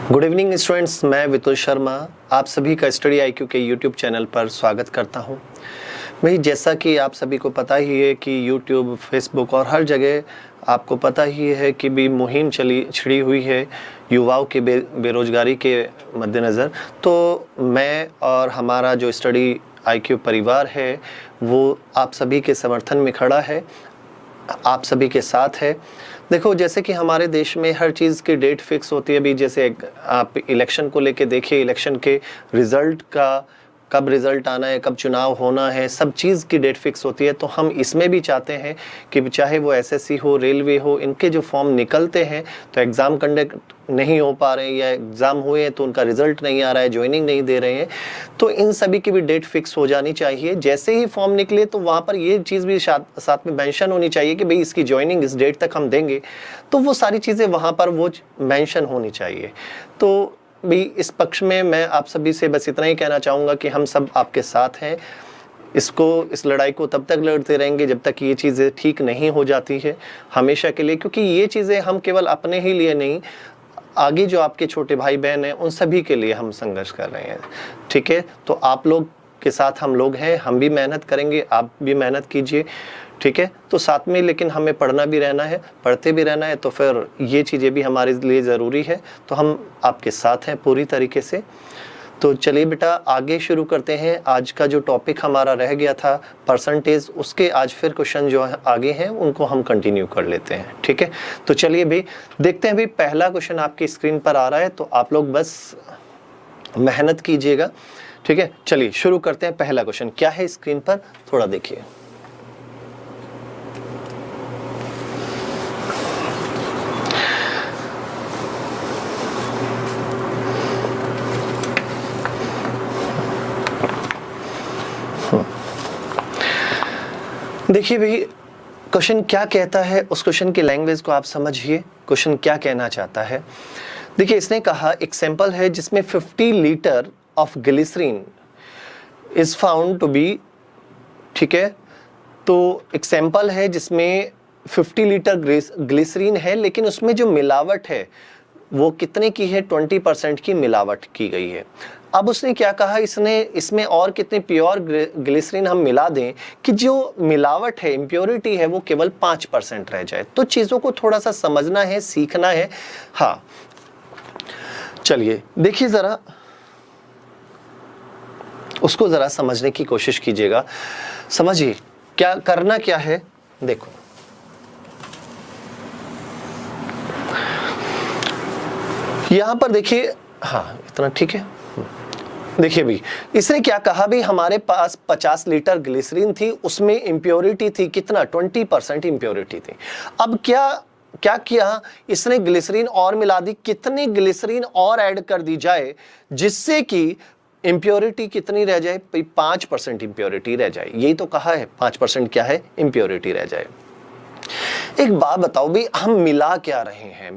Good evening students, मैं वितुल शर्मा आप सभी का स्टडी आईक्यू के यूट्यूब चैनल पर स्वागत करता हूं। भाई, जैसा कि आप सभी को पता ही है कि यूट्यूब, फेसबुक और हर जगह आपको पता ही है कि भी मुहिम छिड़ी हुई है युवाओं के बेरोजगारी के मद्देनज़र। तो मैं और हमारा जो स्टडी आईक्यू परिवार है वो आप सभी के समर्थन में खड़ा है, आप सभी के साथ है। देखो, जैसे कि हमारे देश में हर चीज़ की डेट फिक्स होती है। अभी जैसे आप इलेक्शन को लेके देखिए, इलेक्शन के रिज़ल्ट का कब रिज़ल्ट आना है, कब चुनाव होना है, सब चीज़ की डेट फिक्स होती है। तो हम इसमें भी चाहते हैं कि चाहे वो एसएससी हो, रेलवे हो, इनके जो फॉर्म निकलते हैं तो एग्ज़ाम कंडक्ट नहीं हो पा रहे हैं या एग्ज़ाम हुए हैं तो उनका रिज़ल्ट नहीं आ रहा है, ज्वाइनिंग नहीं दे रहे हैं, तो इन सभी की भी डेट फिक्स हो जानी चाहिए। जैसे ही फॉर्म निकले तो वहाँ पर ये चीज़ भी साथ में मेंशन होनी चाहिए कि भाई इसकी ज्वाइनिंग इस डेट तक हम देंगे, तो वो सारी चीज़ें वहाँ पर वो मेंशन होनी चाहिए। तो भी इस पक्ष में मैं आप सभी से बस इतना ही कहना चाहूँगा कि हम सब आपके साथ हैं। इस लड़ाई को तब तक लड़ते रहेंगे जब तक ये चीज़ें ठीक नहीं हो जाती है, हमेशा के लिए, क्योंकि ये चीज़ें हम केवल अपने ही लिए नहीं, आगे जो आपके छोटे भाई बहन हैं उन सभी के लिए हम संघर्ष कर रहे हैं। ठीक है, तो आप लोग के साथ हम लोग हैं, हम भी मेहनत करेंगे, आप भी मेहनत कीजिए। ठीक है, तो साथ में लेकिन हमें पढ़ना भी रहना है, पढ़ते भी रहना है, तो फिर ये चीज़ें भी हमारे लिए ज़रूरी है। तो हम आपके साथ हैं पूरी तरीके से। तो चलिए बेटा, आगे शुरू करते हैं। आज का जो टॉपिक हमारा रह गया था परसेंटेज, उसके आज फिर क्वेश्चन जो आगे हैं उनको हम कंटिन्यू कर लेते हैं। ठीक है, तो चलिए भाई देखते हैं। भाई, पहला क्वेश्चन आपकी स्क्रीन पर आ रहा है, तो आप लोग बस मेहनत कीजिएगा। ठीक है, चलिए शुरू करते हैं। पहला क्वेश्चन क्या है स्क्रीन पर, थोड़ा देखिए। देखिए भाई, क्वेश्चन क्या कहता है, उस क्वेश्चन की लैंग्वेज को आप समझिए। क्वेश्चन क्या कहना चाहता है, देखिए इसने कहा एक सैंपल है जिसमें 50 litre of glycerine is found to be. ठीक है, तो एक सैंपल है जिसमें 50 लीटर ग्लिसरीन है, लेकिन उसमें जो मिलावट है वो कितने की है, 20% की मिलावट की गई है। अब उसने क्या कहा, इसमें और कितने प्योर ग्लिसरीन हम मिला दें कि जो मिलावट है, इम्प्योरिटी है, वो केवल 5% रह जाए। तो चीज़ों को थोड़ा सा समझना है, सीखना है। हाँ, चलिए देखिए ज़रा, उसको ज़रा समझने की कोशिश कीजिएगा। समझिए क्या करना क्या है। देखो, यहां पर देखिए, हाँ इतना ठीक है। देखिए भी, इसने क्या कहा भी, हमारे पास 50 लीटर ग्लिसरीन थी, उसमें इम्प्योरिटी थी कितना, 20% इम्प्योरिटी थी। अब क्या किया इसने, ग्लिसरीन और मिला दी। कितनी ग्लिसरीन और ऐड कर दी जाए जिससे कि इम्प्योरिटी कितनी रह जाए, 5% इम्प्योरिटी रह जाए। यही तो कहा है, 5% क्या है, इम्प्योरिटी रह जाए। एक बात बताओ भी, हम मिला क्या रहे हैं,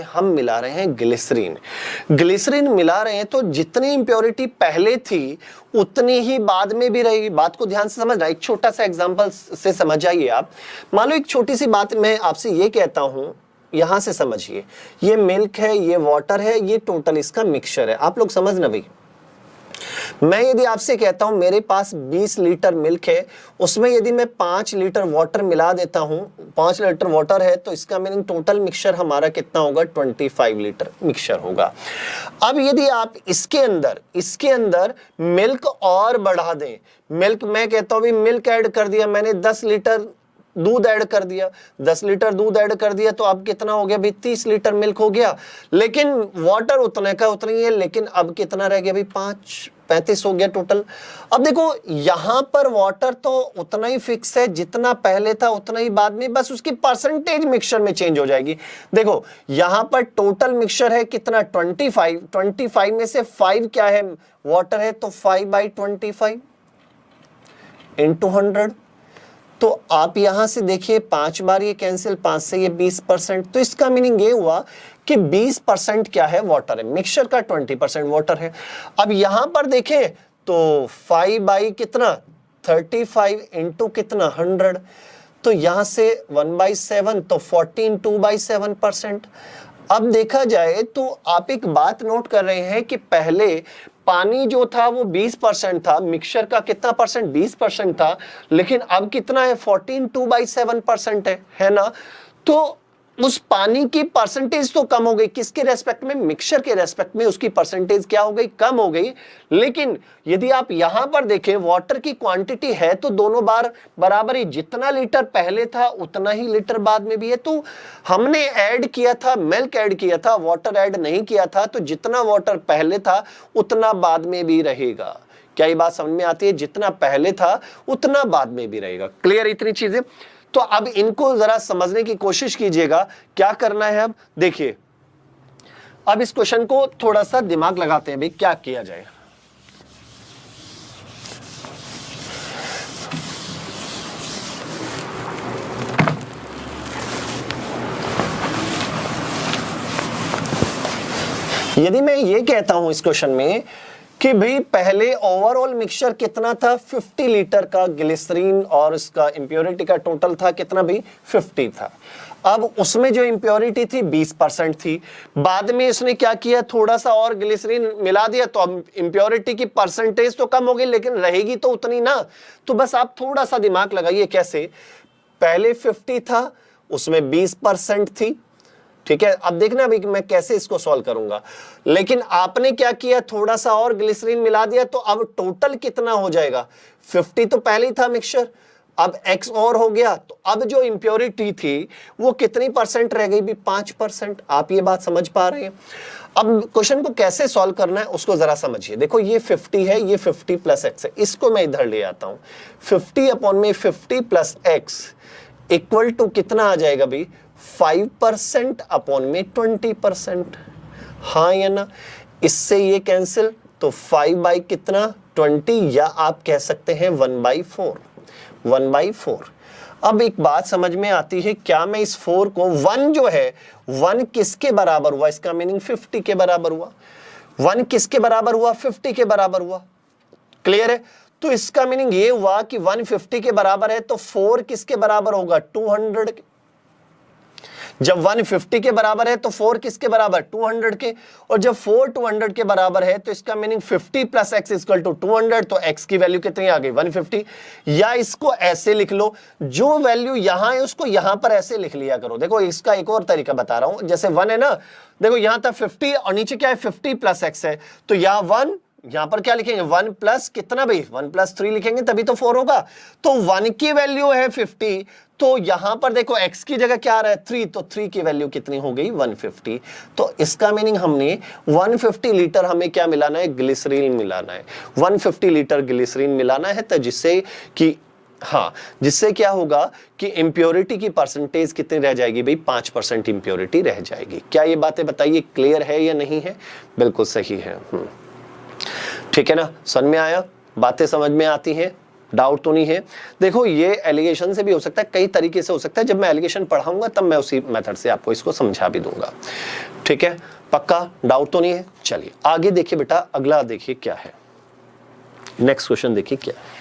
हम मिला रहे हैं ग्लिसरीन मिला रहे हैं, तो जितनी इंप्योरिटी पहले थी उतनी ही बाद में भी रहेगी। बात को ध्यान से समझना। एक छोटा सा एग्जांपल से समझ जाइए आप। मान लो एक छोटी सी बात मैं आपसे ये कहता हूं, यहां से समझिए, ये मिल्क है, ये वाटर है, ये टोटल इसका मिक्सचर है। आप लोग समझना भाई, मैं यदि आपसे कहता हूं मेरे पास 20 लीटर मिल्क है, उसमें यदि मैं 5 लीटर वाटर मिला देता हूं, 5 लीटर वाटर है, तो इसका मीनिंग टोटल मिक्सचर हमारा कितना होगा, 25 लीटर मिक्सचर होगा। अब यदि आप इसके अंदर मिल्क और बढ़ा दें, मिल्क मैं कहता हूं भी मिल्क ऐड कर दिया मैंने, 10 लीटर दूध ऐड कर दिया, 10 लीटर दूध ऐड कर दिया, तो अब कितना हो गया भाई, 30 लीटर मिल्क हो गया। लेकिन वाटर उतने का उतना ही है, लेकिन अब कितना रह गया भाई, 35 हो गया टोटल। अब देखो, यहां पर वाटर तो उतना ही फिक्स है, जितना पहले था उतना ही बाद में, बस उसकी परसेंटेज मिक्सचर में चेंज हो जाएगी। देखो यहां पर टोटल मिक्सचर है कितना, 25 में से 5 क्या है, वाटर है, तो 5/25 इंटू 100। तो आप यहां से देखिए 5 बार ये कैंसिल, 5 से ये 20%। तो इसका मीनिंग ये हुआ कि 20% क्या है, वाटर है। मिक्सचर का 20% वाटर है। अब यहां पर देखें तो 5 कितना, 35 इंटू कितना, 100। तो यहां से 1/7, तो 14 2/7%। अब देखा जाए तो आप एक बात नोट कर रहे हैं कि पहले पानी जो था वो 20% था, मिक्सचर का कितना परसेंट, 20% था, लेकिन अब कितना है, 14/7% है ना। तो उस पानी की परसेंटेज तो कम हो गई, किसके रेस्पेक्ट में, मिक्सचर के रेस्पेक्ट में उसकी परसेंटेज क्या हो गई, कम हो गई। लेकिन यदि आप यहां पर देखें वाटर की क्वांटिटी है तो दोनों बार बराबर ही, जितना लीटर पहले था उतना ही लीटर बाद में भी है। तो हमने ऐड किया था, मिल्क ऐड किया था, वाटर ऐड नहीं किया था, तो जितना वाटर पहले था उतना बाद में भी रहेगा। क्या ये बात समझ में आती है, जितना पहले था उतना बाद में भी रहेगा। क्लियर इतनी चीजें। तो अब इनको जरा समझने की कोशिश कीजिएगा, क्या करना है। अब देखिए, अब इस क्वेश्चन को थोड़ा सा दिमाग लगाते हैं भाई, क्या किया जाए। यदि मैं ये कहता हूं इस क्वेश्चन में कि भाई पहले ओवरऑल मिक्सचर कितना था, 50 लीटर का ग्लिसरीन, और इसका इंप्योरिटी का टोटल था कितना भाई, 50 था। अब उसमें जो इंप्योरिटी थी 20% थी, बाद में इसने क्या किया, थोड़ा सा और ग्लिसरीन मिला दिया, तो अब इंप्योरिटी की परसेंटेज तो कम हो गई लेकिन रहेगी तो उतनी ना। तो बस आप थोड़ा सा दिमाग लगाइए, कैसे, पहले 50 था उसमें 20% थी, ठीक है। अब देखना अभी मैं कैसे इसको सॉल्व करूंगा। लेकिन आपने क्या किया, थोड़ा सा और ग्लिसरीन मिला दिया, तो अब टोटल कितना हो जाएगा, 50 तो पहले ही था मिक्सचर, अब x और हो गया, तो अब जो इंप्योरिटी थी वो कितनी परसेंट रह गई भी, 5%। आप ये बात समझ पा रहे हैं। अब क्वेश्चन को कैसे सॉल्व करना है उसको जरा समझिए। देखो ये 50 है, ये 50 प्लस x है, इसको मैं इधर ले आता हूं। 50 अपॉन में 50 प्लस x इक्वल टू कितना आ जाएगा भी, 5% अपॉन में 20%। हाँ या ना, इससे ये कैंसिल, तो 5 बाई कितना, 20, या आप कह सकते हैं 1/4, 1/4। अब एक बात समझ में आती है, क्या मैं इस 4 को, 1 जो है 1 किसके बराबर हुआ, इसका मीनिंग 50 के बराबर हुआ। 1 किसके बराबर हुआ, 50 के बराबर हुआ। क्लियर है। तो इसका मीनिंग ये हुआ कि 150 के बराबर है तो 4 किसके बराबर होगा, 200 के। जब 150 के बराबर है तो 4 किसके बराबर, 200 के। और जब 4 200 के बराबर है तो इसका meaning 50 plus x equal to 200, तो x की वैल्यू कितनी आ गई, 150। या इसको ऐसे लिख लो, जो वैल्यू यहां है उसको यहां पर ऐसे लिख लिया करो। देखो इसका एक और तरीका बता रहा हूं, जैसे 1 है ना, देखो यहां था 50 और नीचे क्या है, 50 प्लस x है, तो यहां 1, यहां पर क्या लिखेंगे, 1 प्लस कितना भाई, 1 प्लस 3 लिखेंगे तभी तो 4 होगा। तो 1 की वैल्यू है 50, तो यहां पर देखो x की जगह क्या आ रहा है, 3, तो 3 की वैल्यू कितनी हो गई, 150। तो इसका मीनिंग हमने 150 लीटर हमें क्या मिलाना है, ग्लिसरीन मिलाना है। 150 लीटर ग्लिसरीन मिलाना है, तो जिससे कि हाँ, जिससे क्या होगा कि इंप्योरिटी की परसेंटेज कितनी रह जाएगी भाई, 5% इंप्योरिटी रह जाएगी। क्या ये बातें बताइए क्लियर है या नहीं है, बिल्कुल सही है। ठीक है ना, समझ में आया, बातें समझ में आती हैं, डाउट तो नहीं है। देखो ये एलिगेशन से भी हो सकता है, कई तरीके से हो सकता है, जब मैं एलिगेशन पढ़ाऊंगा तब मैं उसी मेथड से आपको इसको समझा भी दूंगा। ठीक है, पक्का डाउट तो नहीं है। चलिए आगे देखिए बेटा, अगला देखिए क्या है, नेक्स्ट क्वेश्चन देखिए क्या है।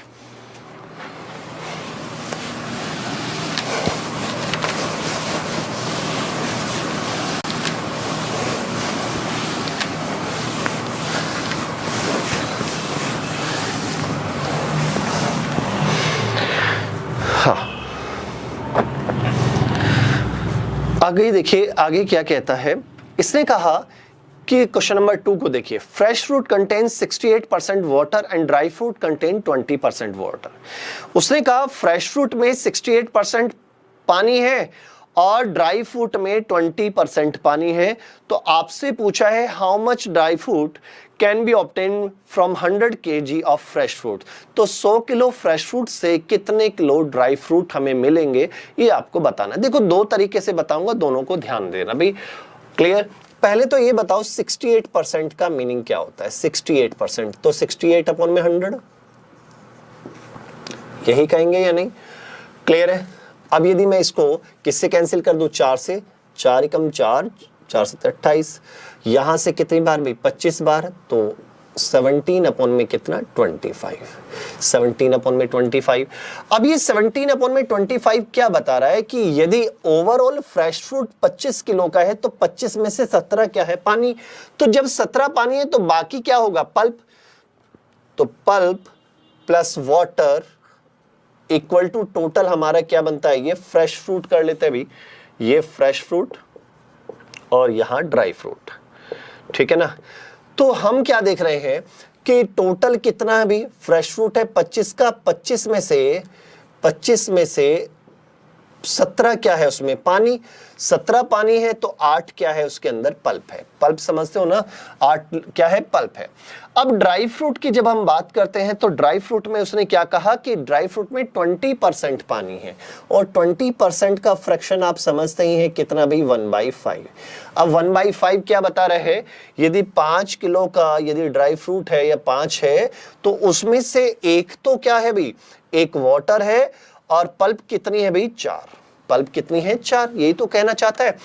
आगे देखिए, आगे क्या कहता है। इसने कहा कि क्वेश्चन नंबर 2 को देखिए, fresh fruit contains 68% water and dry fruit contain 20% water. उसने कहा फ्रेश फ्रूट में 68% पानी है और ड्राई फ्रूट में 20% पानी है। तो आपसे पूछा है how much dry fruit can be obtain from 100 kg of fresh fruit. तो 100 किलो फ्रेश फ्रूट से कितने किलो ड्राई फ्रूट हमें मिलेंगे, ये आपको बताना। देखो दो तरीके से बताऊंगा, दोनों को ध्यान देना भाई। क्लियर। पहले तो ये बताओ 68% का मीनिंग क्या होता है। 68%, तो 68 अपॉन में 100 यही कहेंगे या नहीं। क्लियर है। अब यदि मैं इसको किससे कैंसिल कर दूं, 4 से, 4 एकम 4, 4 से 28, यहां से कितनी बार भी 25 बार, तो 17 अपॉन में कितना 25, 17 अपॉन में 25। अब ये 17 अपॉन में 25 क्या बता रहा है कि यदि ओवरऑल फ्रेश फ्रूट 25 किलो का है तो 25 में से 17 क्या है पानी। तो जब 17 पानी है तो बाकी क्या होगा पल्प, तो pulp plus water equal to total हमारा क्या बनता है, ये फ्रेश फ्रूट कर लेते हैं भी, ये फ्रेश फ्रूट और यहां ड्राई फ्रूट, ठीक है ना। तो हम क्या देख रहे हैं कि टोटल कितना है भी, फ्रेश फ्रूट है 25 का, 25 में से 17 क्या है उसमें पानी, 17 पानी है तो 8 क्या है उसके अंदर पल्प है। पल्प समझते हो ना, 8 क्या है पल्प है। अब ड्राई फ्रूट की जब हम बात करते हैं तो ड्राई फ्रूट में उसने क्या कहा कि ड्राई फ्रूट में 20% पानी है और 20% का फ्रैक्शन आप समझते ही हैं कितना भी 1/5। अब 1/5 क्या बता रहे हैं, यदि 5 किलो का यदि ड्राई फ्रूट है या 5 है तो उसमें से एक तो क्या है भाई, एक वाटर है और पल्प कितनी है भाई 4, पल्प कितनी है 4, यही तो कहना चाहता है।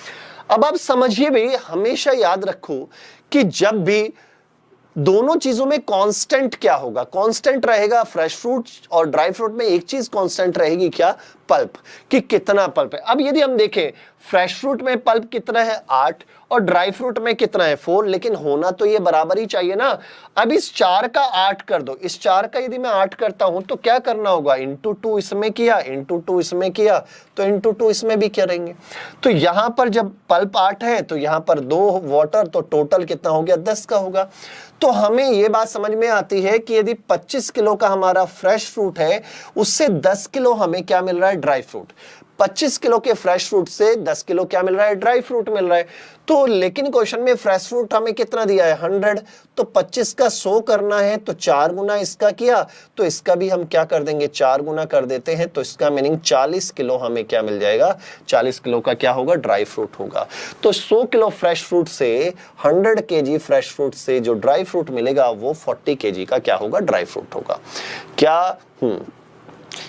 अब आप समझिए भाई, हमेशा याद रखो कि जब भी दोनों चीजों में कांस्टेंट क्या होगा, कांस्टेंट रहेगा फ्रेश फ्रूट और ड्राई फ्रूट में एक चीज कांस्टेंट रहेगी क्या, पल्प, कि कितना पल्प है। अब यदि हम देखें फ्रेश फ्रूट में पल्प कितना है 8 और ड्राई फ्रूट में कितना है 4, लेकिन होना तो ये बराबर ही चाहिए ना। अब इस 4 का 8 कर दो, इस 4 का यदि मैं 8 करता हूं तो क्या करना होगा, इंटू 2 इसमें किया, इंटू 2 इसमें किया तो इंटू 2 इसमें भी करेंगे। तो यहां पर जब पल्प 8 है तो यहां पर 2 वाटर, तो टोटल कितना हो गया 10 का होगा। तो हमें यह बात समझ में आती है कि यदि 25 किलो का हमारा फ्रेश फ्रूट है उससे 10 किलो हमें क्या मिल रहा है, ड्राई फ्रूट। 25 किलो के फ्रेश फ्रूट से 10 किलो क्या मिल रहा है, ड्राई फ्रूट मिल रहा है। तो लेकिन क्वेश्चन में फ्रेश फ्रूट हमें कितना दिया है 100, तो 25 का 100 करना है तो 4 गुना इसका किया, तो इसका भी हम क्या कर देंगे 4 गुना कर देते हैं, तो इसका मीनिंग 40 किलो हमें क्या मिल जाएगा, 40 किलो का क्या होगा, ड्राई फ्रूट होगा। तो 100 किलो फ्रेश फ्रूट से 100 केजी फ्रेश फ्रूट से जो ड्राई फ्रूट मिलेगा वो 40 केजी का क्या होगा, ड्राई फ्रूट होगा। क्या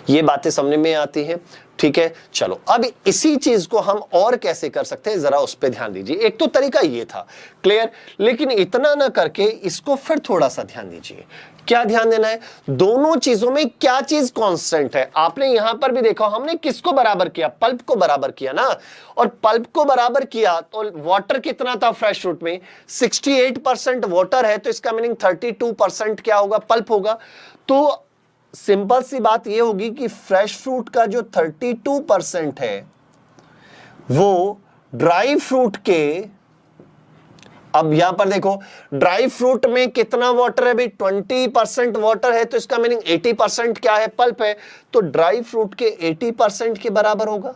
ये बातें समझ में आती हैं, ठीक है। चलो अब इसी चीज को हम और कैसे कर सकते हैं जरा उस पे ध्यान दीजिए। एक तो तरीका ये था, क्लियर, लेकिन इतना ना करके इसको फिर थोड़ा सा ध्यान दीजिए। क्या ध्यान देना है, दोनों चीजों में क्या चीज कांस्टेंट है। आपने यहां पर भी देखा, हमने किसको बराबर किया, पल्प को बराबर किया ना, और पल्प को बराबर किया तो वाटर कितना था फ्रेश फ्रूट में 68% वाटर है, तो इसका मीनिंग 32% क्या होगा, पल्प होगा। तो सिंपल सी बात यह होगी कि फ्रेश फ्रूट का जो 32% है वो ड्राई फ्रूट के, अब यहां पर देखो ड्राई फ्रूट में कितना वाटर है भाई 20% वाटर है, तो इसका मीनिंग 80% क्या है, पल्प है। तो ड्राई फ्रूट के 80% के बराबर होगा।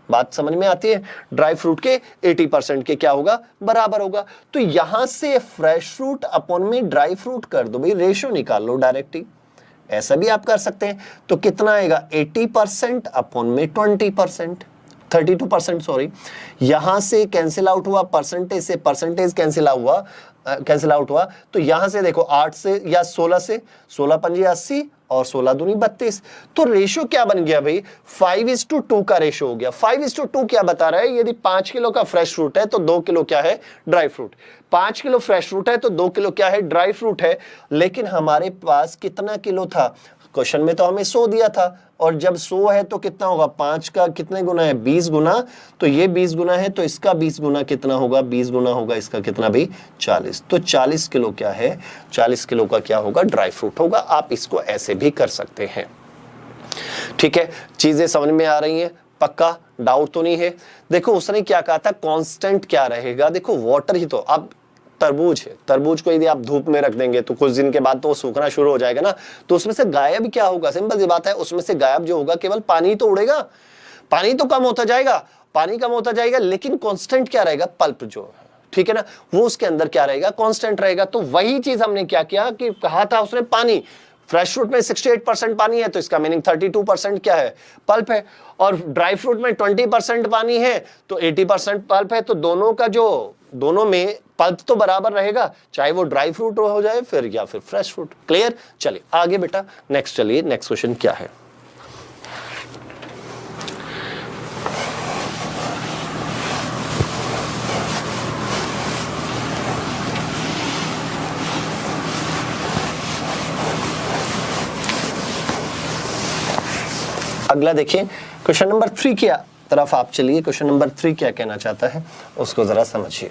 बात समझ में आती है, ड्राई फ्रूट के 80% के क्या होगा, बराबर होगा। तो यहां से फ्रेश फ्रूट अपॉन में ड्राई फ्रूट कर दो भाई, रेशियो निकाल लो डायरेक्टली, ऐसा भी आप कर सकते हैं। तो कितना आएगा 80% अपॉन में 20%, 32% सॉरी, यहां से कैंसिल आउट हुआ, परसेंटेज से परसेंटेज कैंसिल आउट हुआ, तो यहां से देखो 8 से या 16 से, 16 पंजी 80 और 16 दूनी 32। तो रेशियो क्या बन गया भाई, 5:2 का रेशियो हो गया। 5:2 क्या बता रहा है, यदि 5 किलो का फ्रेश फ्रूट है तो 2 किलो क्या है, dry fruit. 5 kilo fresh fruit है तो 2 किलो क्या है, ड्राई फ्रूट है। लेकिन हमारे पास कितना किलो था, क्वेश्चन में तो हमें 100 दिया था, और जब 100 है तो कितना होगा, 5 का कितने गुना है, 20 गुना, तो ये 20 गुना है तो इसका 20 गुना कितना होगा, 20 गुना होगा इसका कितना भी 40। तो 40 किलो क्या है, 40 किलो का क्या होगा, ड्राई फ्रूट होगा। आप इसको ऐसे भी कर सकते हैं, ठीक है। चीजें समझ में आ रही हैं, पक्का डाउट तो नहीं है। देखो उसने क्या कहा था, कांस्टेंट क्या रहेगा, देखो वाटर ही तो। अब तरबूज है, तरबूज को यदि आप धूप में रख देंगे तो कुछ दिन के बाद तो वो सूखना शुरू हो जाएगा ना, तो उसमें से गायब क्या होगा, सिंपल सी बात है, उसमें से गायब जो होगा केवल पानी तो उड़ेगा, पानी तो कम होता जाएगा, पानी कम होता जाएगा, लेकिन कांस्टेंट क्या रहेगा, पल्प जो है, ठीक है ना, वो उसके अंदर क्या रहेगा, कांस्टेंट रहेगा। तो वही चीज हमने क्या किया कि कहा था उसने पानी, फ्रेश फ्रूट में 68% पानी है तो इसका मीनिंग 32% क्या है, पल्प है, और ड्राई फ्रूट में 20% पानी है तो 80% पल्प है। तो दोनों का जो, दोनों में पल्प तो बराबर रहेगा, चाहे वो ड्राई फ्रूट हो जाए फिर या फिर फ्रेश फ्रूट। क्लियर, चलिए आगे बेटा नेक्स्ट, चलिए नेक्स्ट क्वेश्चन क्या है। अगला देखिए क्वेश्चन नंबर 3 की तरफ आप चलिए। क्वेश्चन नंबर 3 क्या कहना चाहता है उसको जरा समझिए।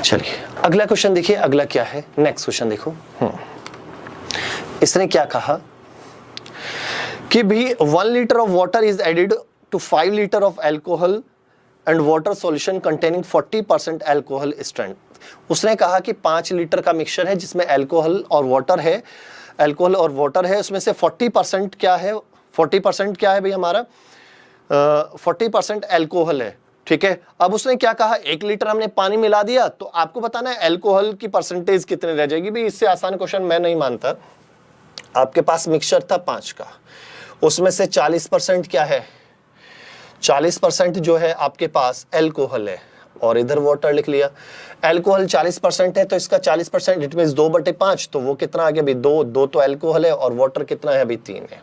चलिए अगला क्वेश्चन देखिए। अगला क्या है, नेक्स्ट क्वेश्चन देखो। इसने क्या कहा कि भी 1 litre of water is added to 5 litre of alcohol and water solution containing 40% alcohol strength. उसने कहा कि 5 लीटर का मिक्सचर है जिसमें एल्कोहल और वाटर है, एल्कोहल और वाटर है, उसमें से 40% क्या है, 40% क्या है भाई हमारा 40% एल्कोहल है। ठीक है, अब उसने क्या कहा 1 लीटर हमने पानी मिला दिया तो आपको बताना है एल्कोहल की परसेंटेज कितने रह जाएगी। भाई इससे आसान क्वेश्चन मैं नहीं मानता। आपके पास मिक्सचर था 5 का, उसमें से 40% क्या है, 40% जो है आपके पास एल्कोहल है और इधर वाटर लिख लिया। एल्कोहल 40% है तो इसका 40% इट मींस 2/5, तो वो कितना आ गया भाई 2 तो एल्कोहल है और वाटर कितना है अभी 3 है।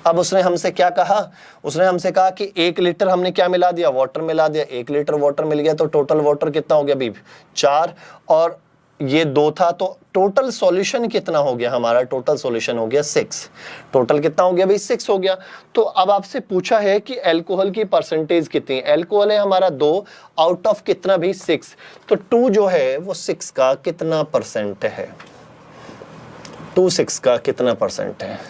अब उसने हमसे क्या कहा, उसने हमसे कहा कि 1 लीटर हमने क्या मिला दिया, वाटर मिला दिया। 1 लीटर वाटर मिल गया तो टोटल वाटर कितना हो गया अभी 4 और ये 2 था, तो टोटल सॉल्यूशन कितना हो गया हमारा, टोटल सॉल्यूशन हो गया 6। टोटल कितना हो गया भाई 6 हो गया। तो अब आपसे पूछा है कि एल्कोहल की परसेंटेज कितनी, एल्कोहल है हमारा 2 आउट ऑफ कितना भी 6, तो 2 जो है वो 6 का कितना परसेंट है, 2 6 का कितना परसेंट है।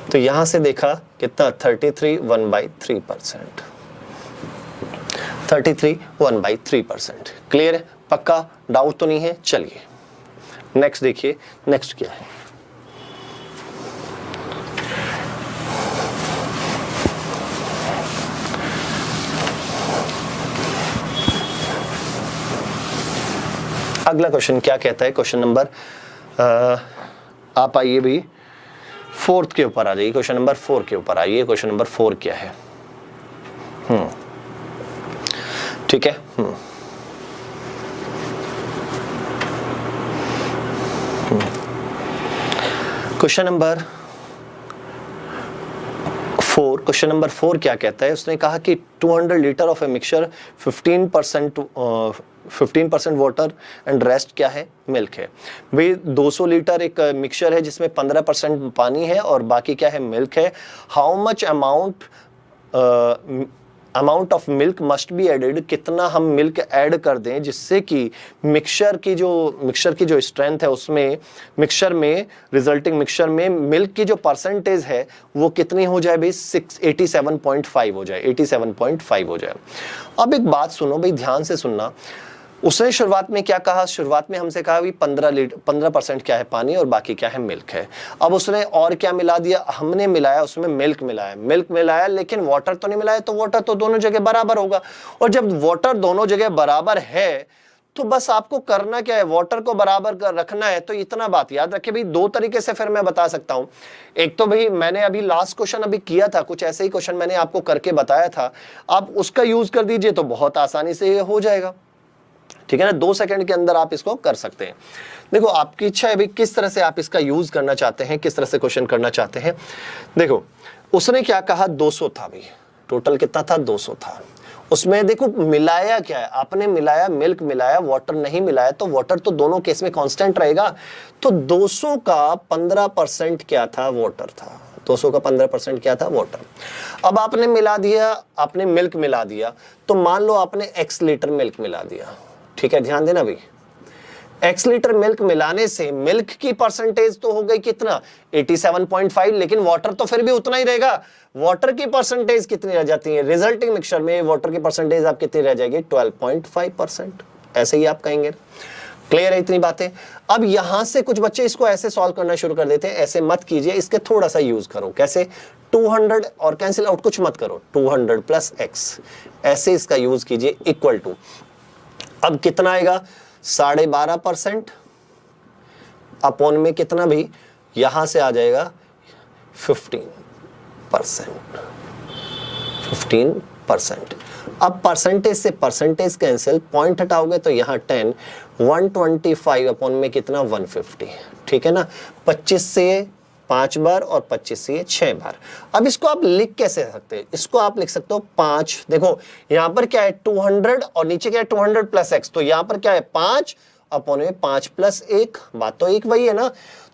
तो यहां से देखा कितना 33 1/3%, 33 1/3%। क्लियर है, पक्का डाउट तो नहीं है। चलिए नेक्स्ट देखिए, नेक्स्ट क्या है। अगला क्वेश्चन क्या कहता है, क्वेश्चन नंबर आप आइए भी 4th के ऊपर आ जाइए। क्वेश्चन नंबर 4 के ऊपर आइए। क्वेश्चन नंबर 4 क्या है, ठीक है। क्वेश्चन नंबर 4, क्वेश्चन नंबर 4 क्या कहता है, उसने कहा कि 200 litre of a mixture 15% water and rest क्या है, मिल्क है। भाई 200 लीटर एक मिक्सचर है जिसमें 15% पानी है और बाकी क्या है, मिल्क है। How much amount of milk must be added, कितना हम मिल्क ऐड कर दें जिससे कि मिक्सचर की जो स्ट्रेंथ है उसमें मिक्सचर में रिजल्टिंग मिक्सचर में मिल्क की जो परसेंटेज है वो कितनी हो जाए भाई 87.5 हो जाए, 87.5 हो जाए। अब एक बात सुनो भाई, ध्यान से सुनना। उसने शुरुआत में क्या कहा, शुरुआत में हमसे कहा भी 15% क्या है पानी और बाकी क्या है, मिल्क है। अब उसने और क्या मिला दिया, हमने मिलाया उसमें मिल्क मिलाया लेकिन वाटर तो नहीं मिलाया, तो वाटर तो दोनों जगह बराबर होगा। और जब वाटर दोनों जगह बराबर है तो बस आपको करना क्या है, वाटर को बराबर कर रखना है। तो इतना बात याद रखिए भाई, 2 तरीके से फिर मैं बता सकता हूं। एक तो भाई मैंने अभी लास्ट क्वेश्चन अभी किया था, कुछ ऐसे ही क्वेश्चन मैंने आपको करके बताया था, आप उसका यूज कर दीजिए तो बहुत आसानी से ये हो जाएगा। ठीक है ना, 2 सेकंड के अंदर आप इसको कर सकते हैं। देखो आपकी इच्छा है भाई किस तरह से आप इसका यूज करना चाहते हैं, किस तरह से क्वेश्चन करना चाहते हैं। देखो उसने क्या कहा 200 था भाई, टोटल कितना था 200 था। उसमें देखो मिलाया क्या है, आपने मिलाया मिल्क मिलाया, वाटर नहीं मिलाया, तो वाटर तो दोनों केस में कांस्टेंट रहेगा। तो 200 का 15% क्या था, वाटर था। 200 का 15% क्या था, वाटर। अब आपने मिला दिया, आपने मिल्क मिला दिया, तो मान लो आपने x लीटर मिल्क मिला दिया। ठीक है, ध्यान देना भाई, x लीटर मिल्क मिलाने से मिल्क की परसेंटेज तो हो गई कितना 87.5, लेकिन वाटर तो फिर भी उतना ही रहेगा। वाटर की परसेंटेज कितनी रह जाती है, रिजल्टिंग मिक्सचर में वाटर की परसेंटेज आप कितनी रह जाएगी 12.5%। ऐसे ही आप कहेंगे। क्लियर है इतनी बातें। अब यहां से कुछ बच्चे इसको ऐसे सॉल्व करना शुरू कर देते हैं, ऐसे मत कीजिए, इसके थोड़ा सा यूज करो। कैसे, 200 और कैंसिल आउट कुछ मत करो, 200 प्लस x, ऐसे इसका यूज कीजिए, इक्वल टू, अब कितना आएगा 12.5% अपॉन में कितना भी, यहां से आ जाएगा 15%। अब परसेंटेज से परसेंटेज कैंसिल, पॉइंट हटाओगे तो यहाँ 10, 125 अपॉन में कितना 150, ठीक है ना। 25 से 5 बार और 25 से 6 बार। अब इसको आप लिख कैसे सकते हैं, इसको आप लिख सकते हो 5, देखो यहाँ पर क्या है 200 और नीचे क्या है 200 प्लस x, तो यहाँ पर क्या है 5 अपॉन में 5 प्लस 1, बात तो एक वही है ना।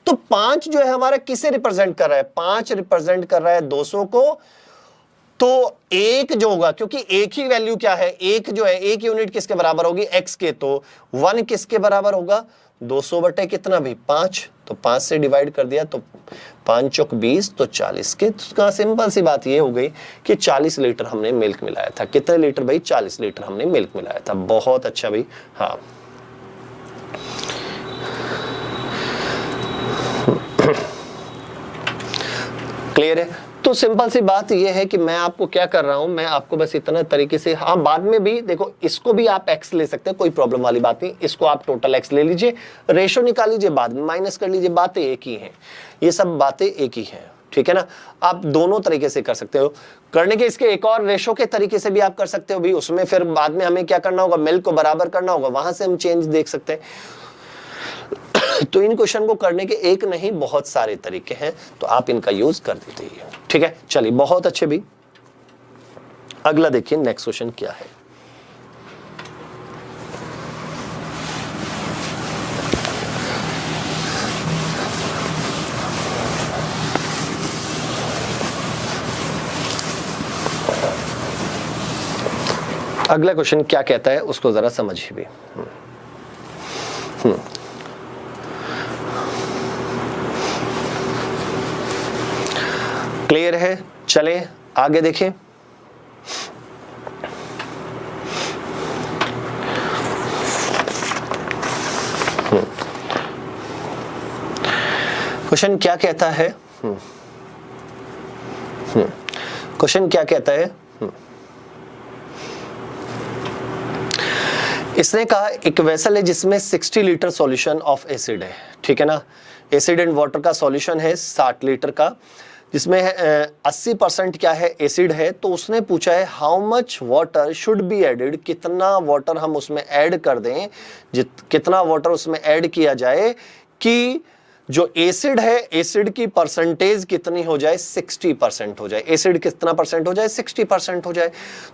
तो 5 जो है हमारा किसे रिप्रेजेंट कर रहा है, 5 रिप्रेजेंट कर रहा है 200 को, तो एक जो होगा, क्योंकि एक ही वैल्यू क्या है, एक जो है एक यूनिट किसके बराबर होगी x के, तो 1 किसके बराबर होगा 200 बटे कितना भी 5, तो 5 से डिवाइड कर दिया तो 5 चौक 20, तो 40 के। तो सिंपल सी बात ये हो गई कि 40 लीटर हमने मिल्क मिलाया था। कितने लीटर भाई, 40 लीटर हमने मिल्क मिलाया था। बहुत अच्छा भाई, हाँ। क्लियर है। तो सिंपल सी बात यह है कि मैं आपको क्या कर रहा हूं, मैं आपको बस इतना तरीके से, हाँ बाद में भी देखो इसको भी आप x ले सकते हैं, कोई प्रॉब्लम वाली बात नहीं। इसको आप टोटल x ले लीजिए, रेशो निकाल लीजिए, बाद में माइनस कर लीजिए, बातें एक ही हैं, ये सब बातें एक ही हैं, ठीक है ना। आप दोनों तरीके से कर सकते हो। करने के इसके एक और रेशो के तरीके से भी आप कर सकते हो भी, उसमें फिर बाद में हमें क्या करना होगा, मिल्क को बराबर करना होगा, वहां से हम चेंज देख सकते हैं। तो इन क्वेश्चन को करने के एक नहीं बहुत सारे तरीके हैं, तो आप इनका यूज कर देते हैं, ठीक है। चलिए बहुत अच्छे भी, अगला देखिए नेक्स्ट क्वेश्चन क्या है। अगला क्वेश्चन क्या कहता है उसको जरा समझिए भी। क्लियर है, चले आगे देखें। क्वेश्चन क्या कहता है, क्वेश्चन क्या कहता है, इसने कहा एक वेसल है जिसमें 60 लीटर सॉल्यूशन ऑफ एसिड है, ठीक है ना। एसिड एंड वाटर का सॉल्यूशन है 60 लीटर का, जिसमें 80% क्या है एसिड है। तो उसने पूछा है how much water should be added, कितना वाटर हम उसमें ऐड कर दें, कितना वाटर उसमें ऐड किया जाए कि जो एसिड है एसिड की परसेंटेज कितनी हो जाए, 60% हो जाए। एसिड कितना परसेंट हो जाए, 60% हो जाए।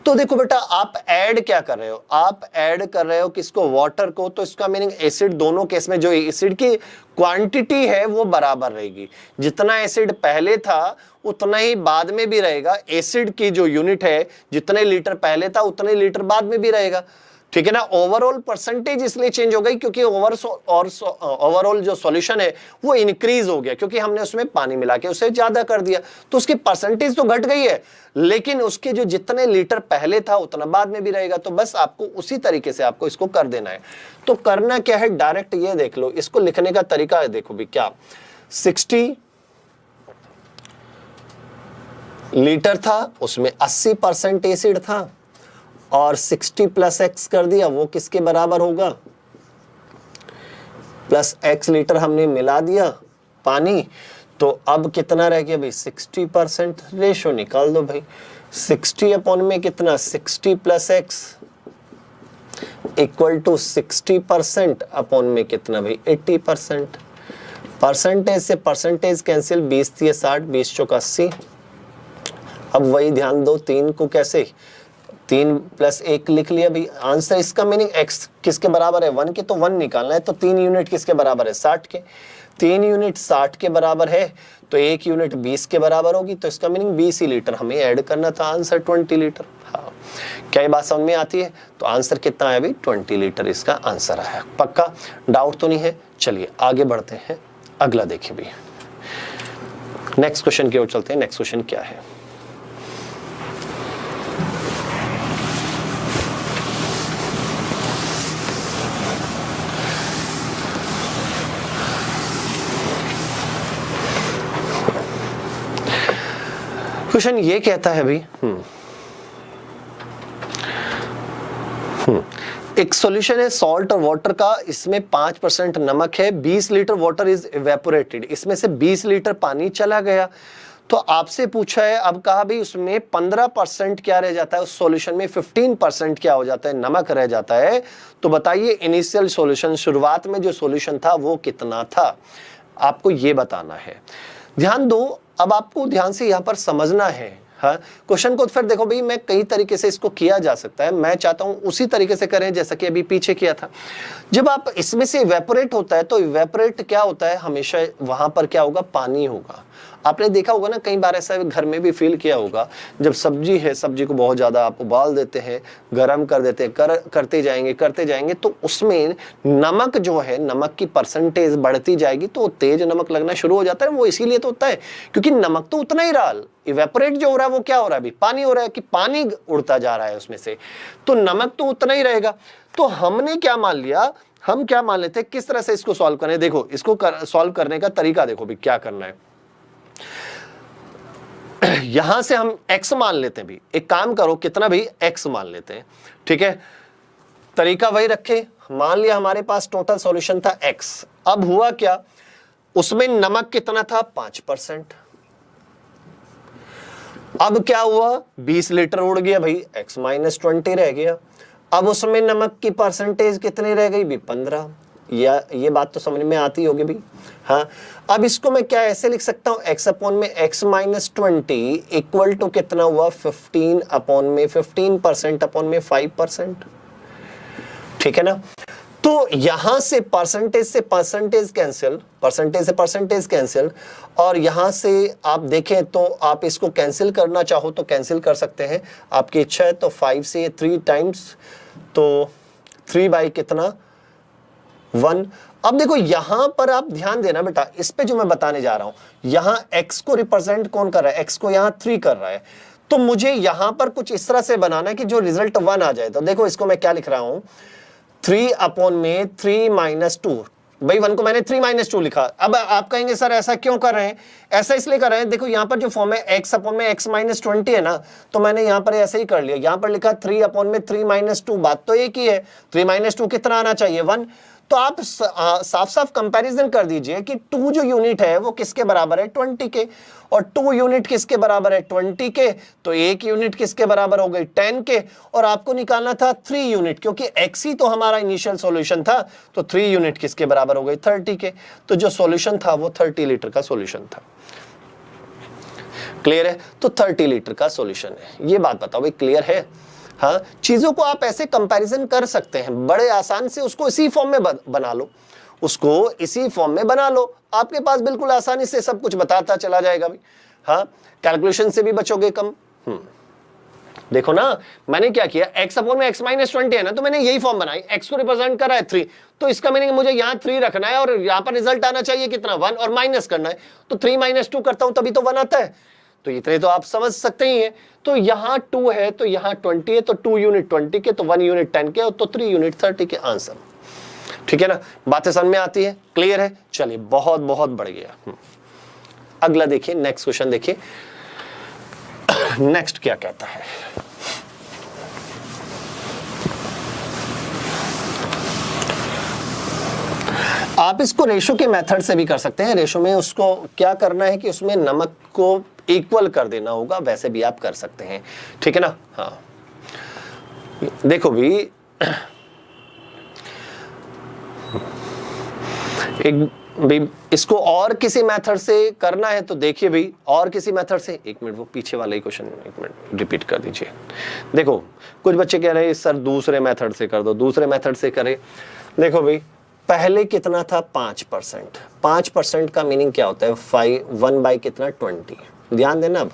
तो देखो बेटा आप ऐड क्या कर रहे हो, आप ऐड कर रहे हो किसको, वाटर को। तो इसका मीनिंग एसिड दोनों केस में जो एसिड की क्वांटिटी है वो बराबर रहेगी, जितना एसिड पहले था उतना ही बाद में भी रहेगा। एसिड की जो यूनिट है जितने लीटर पहले था उतने लीटर बाद में भी रहेगा, ठीक है ना। ओवरऑल परसेंटेज इसलिए चेंज हो गई क्योंकि ओवरऑल जो सॉल्यूशन है वो इंक्रीज हो गया, क्योंकि हमने उसमें पानी मिला के उसे ज्यादा कर दिया, तो उसकी परसेंटेज तो घट गई है, लेकिन उसके जो जितने लीटर पहले था उतना बाद में भी रहेगा। तो बस आपको उसी तरीके से आपको इसको कर देना है। तो करना क्या है, डायरेक्ट ये देख लो, इसको लिखने का तरीका है, देखो भी क्या 60 लीटर था, उसमें 80% एसिड था और 60 प्लस x कर दिया, वो किसके बराबर होगा, प्लस x लीटर हमने मिला दिया पानी। तो अब कितना रह गया भाई 60%, रेशो निकाल दो भाई। 60 अपॉन में कितना 60 plus x equal to 60% upon में कितना भाई 80%। परसेंटेज से परसेंटेज कैंसिल, 20 थी 60, 20 चौक 80। अब वही ध्यान दो, 3 को कैसे 3 प्लस 1 लिख लिया भाई। आंसर इसका मीनिंग x किसके बराबर है 1 के, तो 1 निकालना है। तो 3 यूनिट किसके बराबर है 60 के, 3 यूनिट 60 के बराबर है, तो 1 यूनिट 20 के बराबर होगी। तो इसका मीनिंग 20 ही लीटर हमें ऐड करना था, आंसर 20 लीटर। हाँ क्या ये बात समझ में आती है। तो आंसर कितना है भाई 20 लीटर इसका आंसर आया। पक्का डाउट तो नहीं है। चलिए आगे बढ़ते हैं, अगला देखिए भाई, नेक्स्ट क्वेश्चन की ओर चलते हैं। नेक्स्ट क्वेश्चन क्या है, क्वेश्चन ये कहता है भाई एक सॉल्यूशन है सॉल्ट और वाटर का, इसमें 5% नमक है, 20 लीटर वाटर इज इवेपोरेटेड, इसमें से 20 लीटर पानी चला गया। तो आपसे पूछा है, अब कहा भाई उसमें 15% क्या रह जाता है, उस सॉल्यूशन में 15% क्या हो जाता है, नमक रह जाता है। तो बताइए इनिशियल सॉल्यूशन, शुरुआत में जो सॉल्यूशन था वो कितना था, आपको ये बताना है। ध्यान दो, अब आपको ध्यान से यहां पर समझना है। हाँ, क्वेश्चन को फिर देखो भाई, मैं कई तरीके से इसको किया जा सकता है, मैं चाहता हूं उसी तरीके से करें जैसा कि अभी पीछे किया था। जब आप इसमें से इवेपोरेट होता है तो इवेपोरेट क्या होता है, हमेशा वहां पर क्या होगा, पानी होगा। आपने देखा होगा ना, कई बार ऐसा घर में भी फील किया होगा, जब सब्जी है, सब्जी को बहुत ज्यादा आप उबाल देते हैं, गर्म कर देते हैं, करते जाएंगे तो उसमें नमक जो है, नमक की परसेंटेज बढ़ती जाएगी, तो तेज नमक लगना शुरू हो जाता है। वो इसीलिए तो होता है क्योंकि नमक तो उतना ही रहा, इवेपोरेट जो हो रहा है वो क्या हो रहा है अभी, पानी हो रहा है, कि पानी उड़ता जा रहा है उसमें से, तो नमक तो उतना ही रहेगा। तो हमने क्या मान लिया, हम क्या मान लेते हैं, किस तरह से इसको सॉल्व करें। देखो इसको सॉल्व करने का तरीका देखो भी क्या करना है। यहां से हम x मान लेते हैं भी, एक काम करो, कितना भी x मान लेते हैं, ठीक है, तरीका वही रखे। मान लिया हमारे पास टोटल सॉल्यूशन था x, अब हुआ क्या, उसमें नमक कितना था, 5%। अब क्या हुआ, 20 लीटर उड़ गया भाई, x - 20 रह गया। अब उसमें नमक की परसेंटेज कितनी रह गई भी, 15। या ये बात तो समझ में आती होगी भी। हाँ, अब इसको मैं क्या ऐसे लिख सकता हूं, x अपॉन में x - 20 इक्वल टू कितना हुआ, 15 अपॉन में 15% अपॉन में 5%, ठीक है ना। तो यहां से परसेंटेज कैंसिल, परसेंटेज से परसेंटेज कैंसिल, और यहां से आप देखें तो आप इसको कैंसिल करना चाहो तो कैंसिल कर सकते हैं, आपकी इच्छा है। तो 5 से 3 टाइम्स, तो 3 बाई कितना, 1। अब देखो यहां पर आप ध्यान देना बेटा, इस पे जो मैं बताने जा रहा हूं, यहां x को रिप्रेजेंट कौन कर रहा है, x को यहां 3 कर रहा है। तो मुझे यहां पर कुछ इस तरह से बनाना है कि जो रिजल्ट 1 आ जाए। तो देखो इसको मैं क्या लिख रहा हूं, 3 अपॉन में 3 - 2, भाई 1 को मैंने 3 - 2 लिखा। अब आप कहेंगे सर ऐसा क्यों कर रहे हैं, ऐसा इसलिए कर रहे हैं, देखो यहां पर जो फॉर्म है x अपॉन में x - 20 है ना, तो मैंने यहां पर ऐसे ही कर लिया, यहां पर लिखा 3 अपॉन में 3 - 2, बात तो एक ही है, 3 - 2 कितना आना चाहिए, 1। तो आप साफ साफ कंपैरिजन कर दीजिए कि 2 जो यूनिट है वो किसके बराबर है, 20 के, और 2 यूनिट किसके बराबर है, 20 के, तो 1 यूनिट किसके बराबर हो गई, 10 के, और आपको निकालना था 3 यूनिट, क्योंकि x ही तो हमारा इनिशियल सॉल्यूशन था, तो 3 यूनिट किसके बराबर हो गई, 30 के। तो जो सॉल्यूशन था वो 30 लीटर का सॉल्यूशन था। क्लियर है, तो 30 लीटर का सॉल्यूशन है। ये बात बताओ भाई, क्लियर है। हाँ, चीजों को आप ऐसे कंपैरिजन कर सकते हैं बड़े आसान से, उसको इसी फॉर्म में बना लो, उसको इसी फॉर्म में बना लो, आपके पास बिल्कुल आसानी से सब कुछ बताता चला जाएगा भाई। हाँ, कैलकुलेशन से भी बचोगे कम। देखो ना, मैंने क्या किया, x अपॉन में x - 20 है ना, तो मैंने यही फॉर्म बनाई, x को रिप्रेजेंट करा है 3, तो इसका मीनिंग मुझे यहाँ 3 रखना है और यहाँ पर रिजल्ट आना चाहिए कितना, 1, और माइनस करना है, तो 3 - 2 करता हूं तभी तो 1 आता है। तो इतने तो आप समझ सकते ही हैं। तो यहाँ 2 है तो यहाँ 20 है, तो 2 यूनिट 20 के, तो 1 यूनिट 10 के, तो 3 यूनिट 30 के, आंसर। ठीक है ना, बातें समझ में आती है, क्लियर है। चलिए, बहुत बहुत बढ़ गया। अगला देखिए, नेक्स्ट क्वेश्चन देखिए, नेक्स्ट क्या कहता है। आप इसको रेशो के मेथड से भी कर सकते हैं। रेशो में उसको क्या करना है कि उसमें नमक को इक्वल कर देना होगा, वैसे भी आप कर सकते हैं। ठीक है ना। हाँ, देखो भी, एक इसको और किसी मेथड से करना है तो देखिए भाई, और किसी मेथड से, एक मिनट, वो पीछे वाला ही क्वेश्चन एक मिनट रिपीट कर दीजिए। देखो, कुछ बच्चे कह रहे हैं सर दूसरे मेथड से कर दो, दूसरे मेथड से करें। देखो भाई, पहले कितना था, 5%। 5% का मीनिंग क्या होता है, 1 बाई कितना, 20। ध्यान देना, अब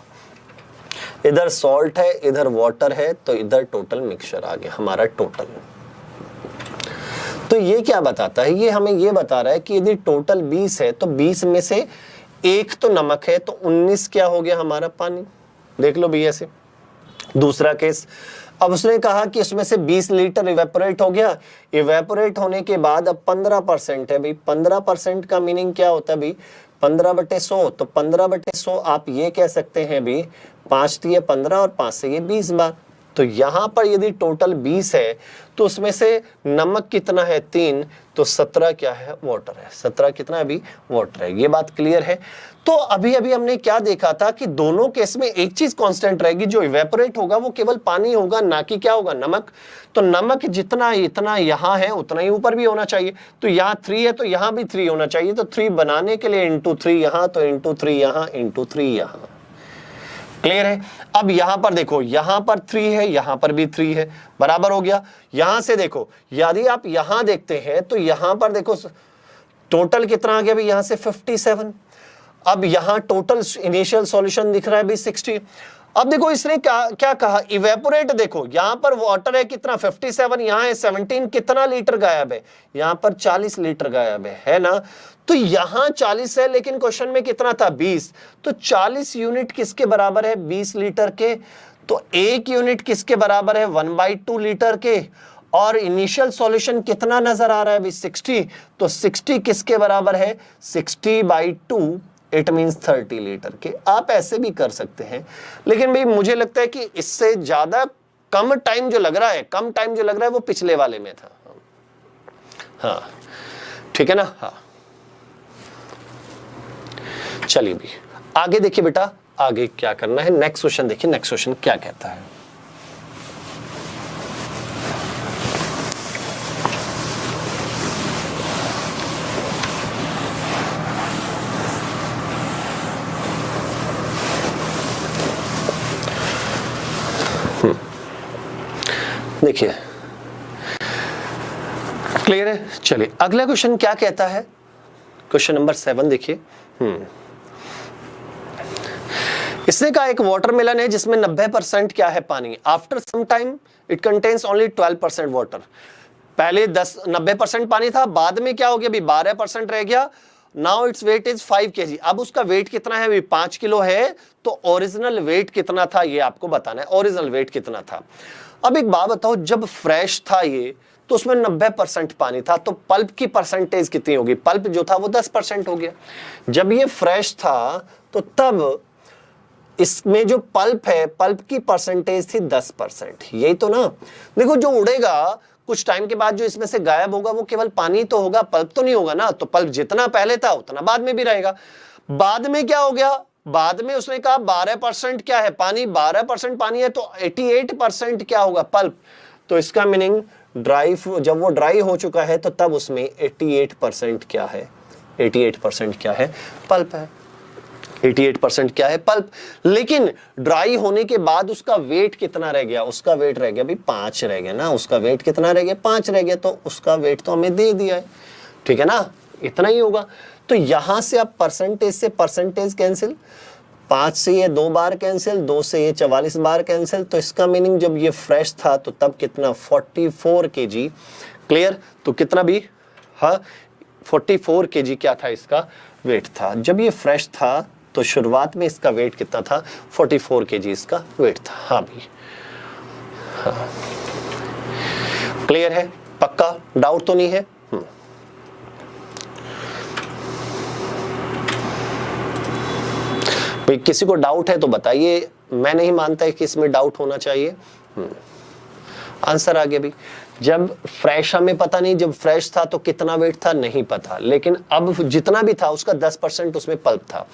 इधर सॉल्ट है, इधर वाटर है, तो इधर टोटल मिक्सचर आ गया हमारा टोटल। तो ये क्या बताता है, ये हमें ये बता रहा है कि यदि टोटल 20 है तो 20 में से 1 तो नमक है, तो 19 क्या हो गया हमारा, पानी। देख लो भैया से। दूसरा केस, अब उसने कहा कि उसमें से 20 लीटर इवेपोरेट हो गया। इवेपोरेट होने के बाद अब 15% है भाई। 15% का मीनिंग क्या होता है भाई, 15/100। तो 15/100 आप ये कह सकते हैं भाई, 5 दिए 15 और 5 से ये 20 बार। तो यहां पर यदि टोटल 20 है तो उसमें से नमक कितना है 3, तो 17 क्या है वाटर है। 17 कितना अभी वाटर है। ये बात क्लियर है। तो अभी अभी हमने क्या देखा था कि दोनों केस में एक चीज कांस्टेंट रहेगी, जो इवेपोरेट होगा वो केवल पानी होगा, ना कि क्या होगा नमक। तो नमक जितना इतना यहां है उतना ही ऊपर भी होना चाहिए। तो यहाँ 3 है तो यहां भी 3 होना चाहिए। तो 3 बनाने के लिए इंटू 3 यहां, तो इंटू 3 यहां, इंटू 3 यहां। क्लियर है। अब यहां पर देखो, यहां पर 3 है, यहां पर भी 3 है, बराबर हो गया। यहां से देखो, यदि आप यहां देखते हैं तो यहां पर देखो टोटल कितना आ गया भाई, यहां से 57। अब यहां टोटल इनिशियल सॉल्यूशन दिख रहा है भाई 60। अब देखो इसने क्या कहा, इवेपोरेट। देखो यहां पर वाटर है कितना 57, यहां है 17, कितना लीटर गायब है, यहां पर 40 लीटर गायब है ना। तो यहां 40 है लेकिन क्वेश्चन में कितना था 20, तो 40 यूनिट किसके बराबर है 20 लीटर के। तो 1 यूनिट किसके बराबर है 1/2 लीटर के। और इनिशियल सॉल्यूशन कितना नजर आ रहा है अभी 60, तो 60 किसके बराबर है 60/2, इट मीन्स 30 लीटर के। आप ऐसे भी कर सकते हैं, लेकिन भाई मुझे लगता है कि इससे ज्यादा कम टाइम जो लग रहा है वो पिछले वाले में था। हाँ ठीक है ना। हाँ चलिए भी आगे देखिए बेटा, आगे क्या करना है। नेक्स्ट क्वेश्चन देखिए, नेक्स्ट क्वेश्चन क्या कहता है। देखिए क्लियर है। चलिए अगला क्वेश्चन क्या कहता है, क्वेश्चन नंबर 7 देखिए। इसने कहा एक वाटरमेलन है जिसमें 90% क्या है पानी। After some time it contains only 12% water. पहले 90% पानी था, बाद में क्या हो गया अभी 12% रह गया। Now its weight is 5 kg। अब उसका वेट कितना है अभी 5 किलो है। तो ओरिजिनल वेट कितना था ये आपको बताना है, ओरिजिनल वेट कितना था। अब एक बात बताओ, जब फ्रेश था ये तो उसमें 90% पानी था, तो पल्प की परसेंटेज कितनी होगी। पल्प जो था वो 10% हो गया। जब ये फ्रेश था तो तब इसमें जो पल्प है, पल्प की परसेंटेज थी 10%। यही तो ना। देखो जो उड़ेगा कुछ टाइम के बाद जो इसमें से गायब होगा वो केवल पानी तो होगा, पल्प तो नहीं होगा ना। तो पल्प जितना पहले था उतना बाद में भी रहेगा। बाद में क्या हो गया, बाद में उसने कहा 12% क्या है पानी, 12% पानी है तो 88% क्या होगा पल्प। तो इसका मीनिंग ड्राई, जब वो ड्राई हो चुका है तो तब उसमें 88% क्या है, 88% क्या है पल्प है। 88% क्या है पल्प। लेकिन ड्राई होने के बाद उसका वेट कितना रह गया, उसका वेट रह गया भाई 5 रह गया ना। उसका वेट कितना रह गया 5 रह गया। तो उसका वेट तो हमें दे दिया है, ठीक है ना, इतना ही होगा। तो यहां से आप परसेंटेज से परसेंटेज कैंसिल, 5 से ये 2 बार कैंसिल, 2 से ये 44 बार कैंसिल। तो इसका मीनिंग जब ये फ्रेश था तो तब कितना 44 kg। क्लियर। तो कितना भी, हाँ 44 kg क्या था इसका वेट था जब ये फ्रेश था। तो शुरुआत में इसका वेट कितना था 44 kg इसका वेट था। हाँ भी, हाँ क्लियर है, पक्का डाउट तो नहीं है। भाई किसी को डाउट है तो बताइए, मैं नहीं मानता है कि इसमें डाउट होना चाहिए। आंसर आ गया भाई। जब फ्रेश हमें पता नहीं, जब फ्रेश था तो कितना वेट था नहीं पता, लेकिन अब जितना भी था उसका 10% उसमें पल्प था।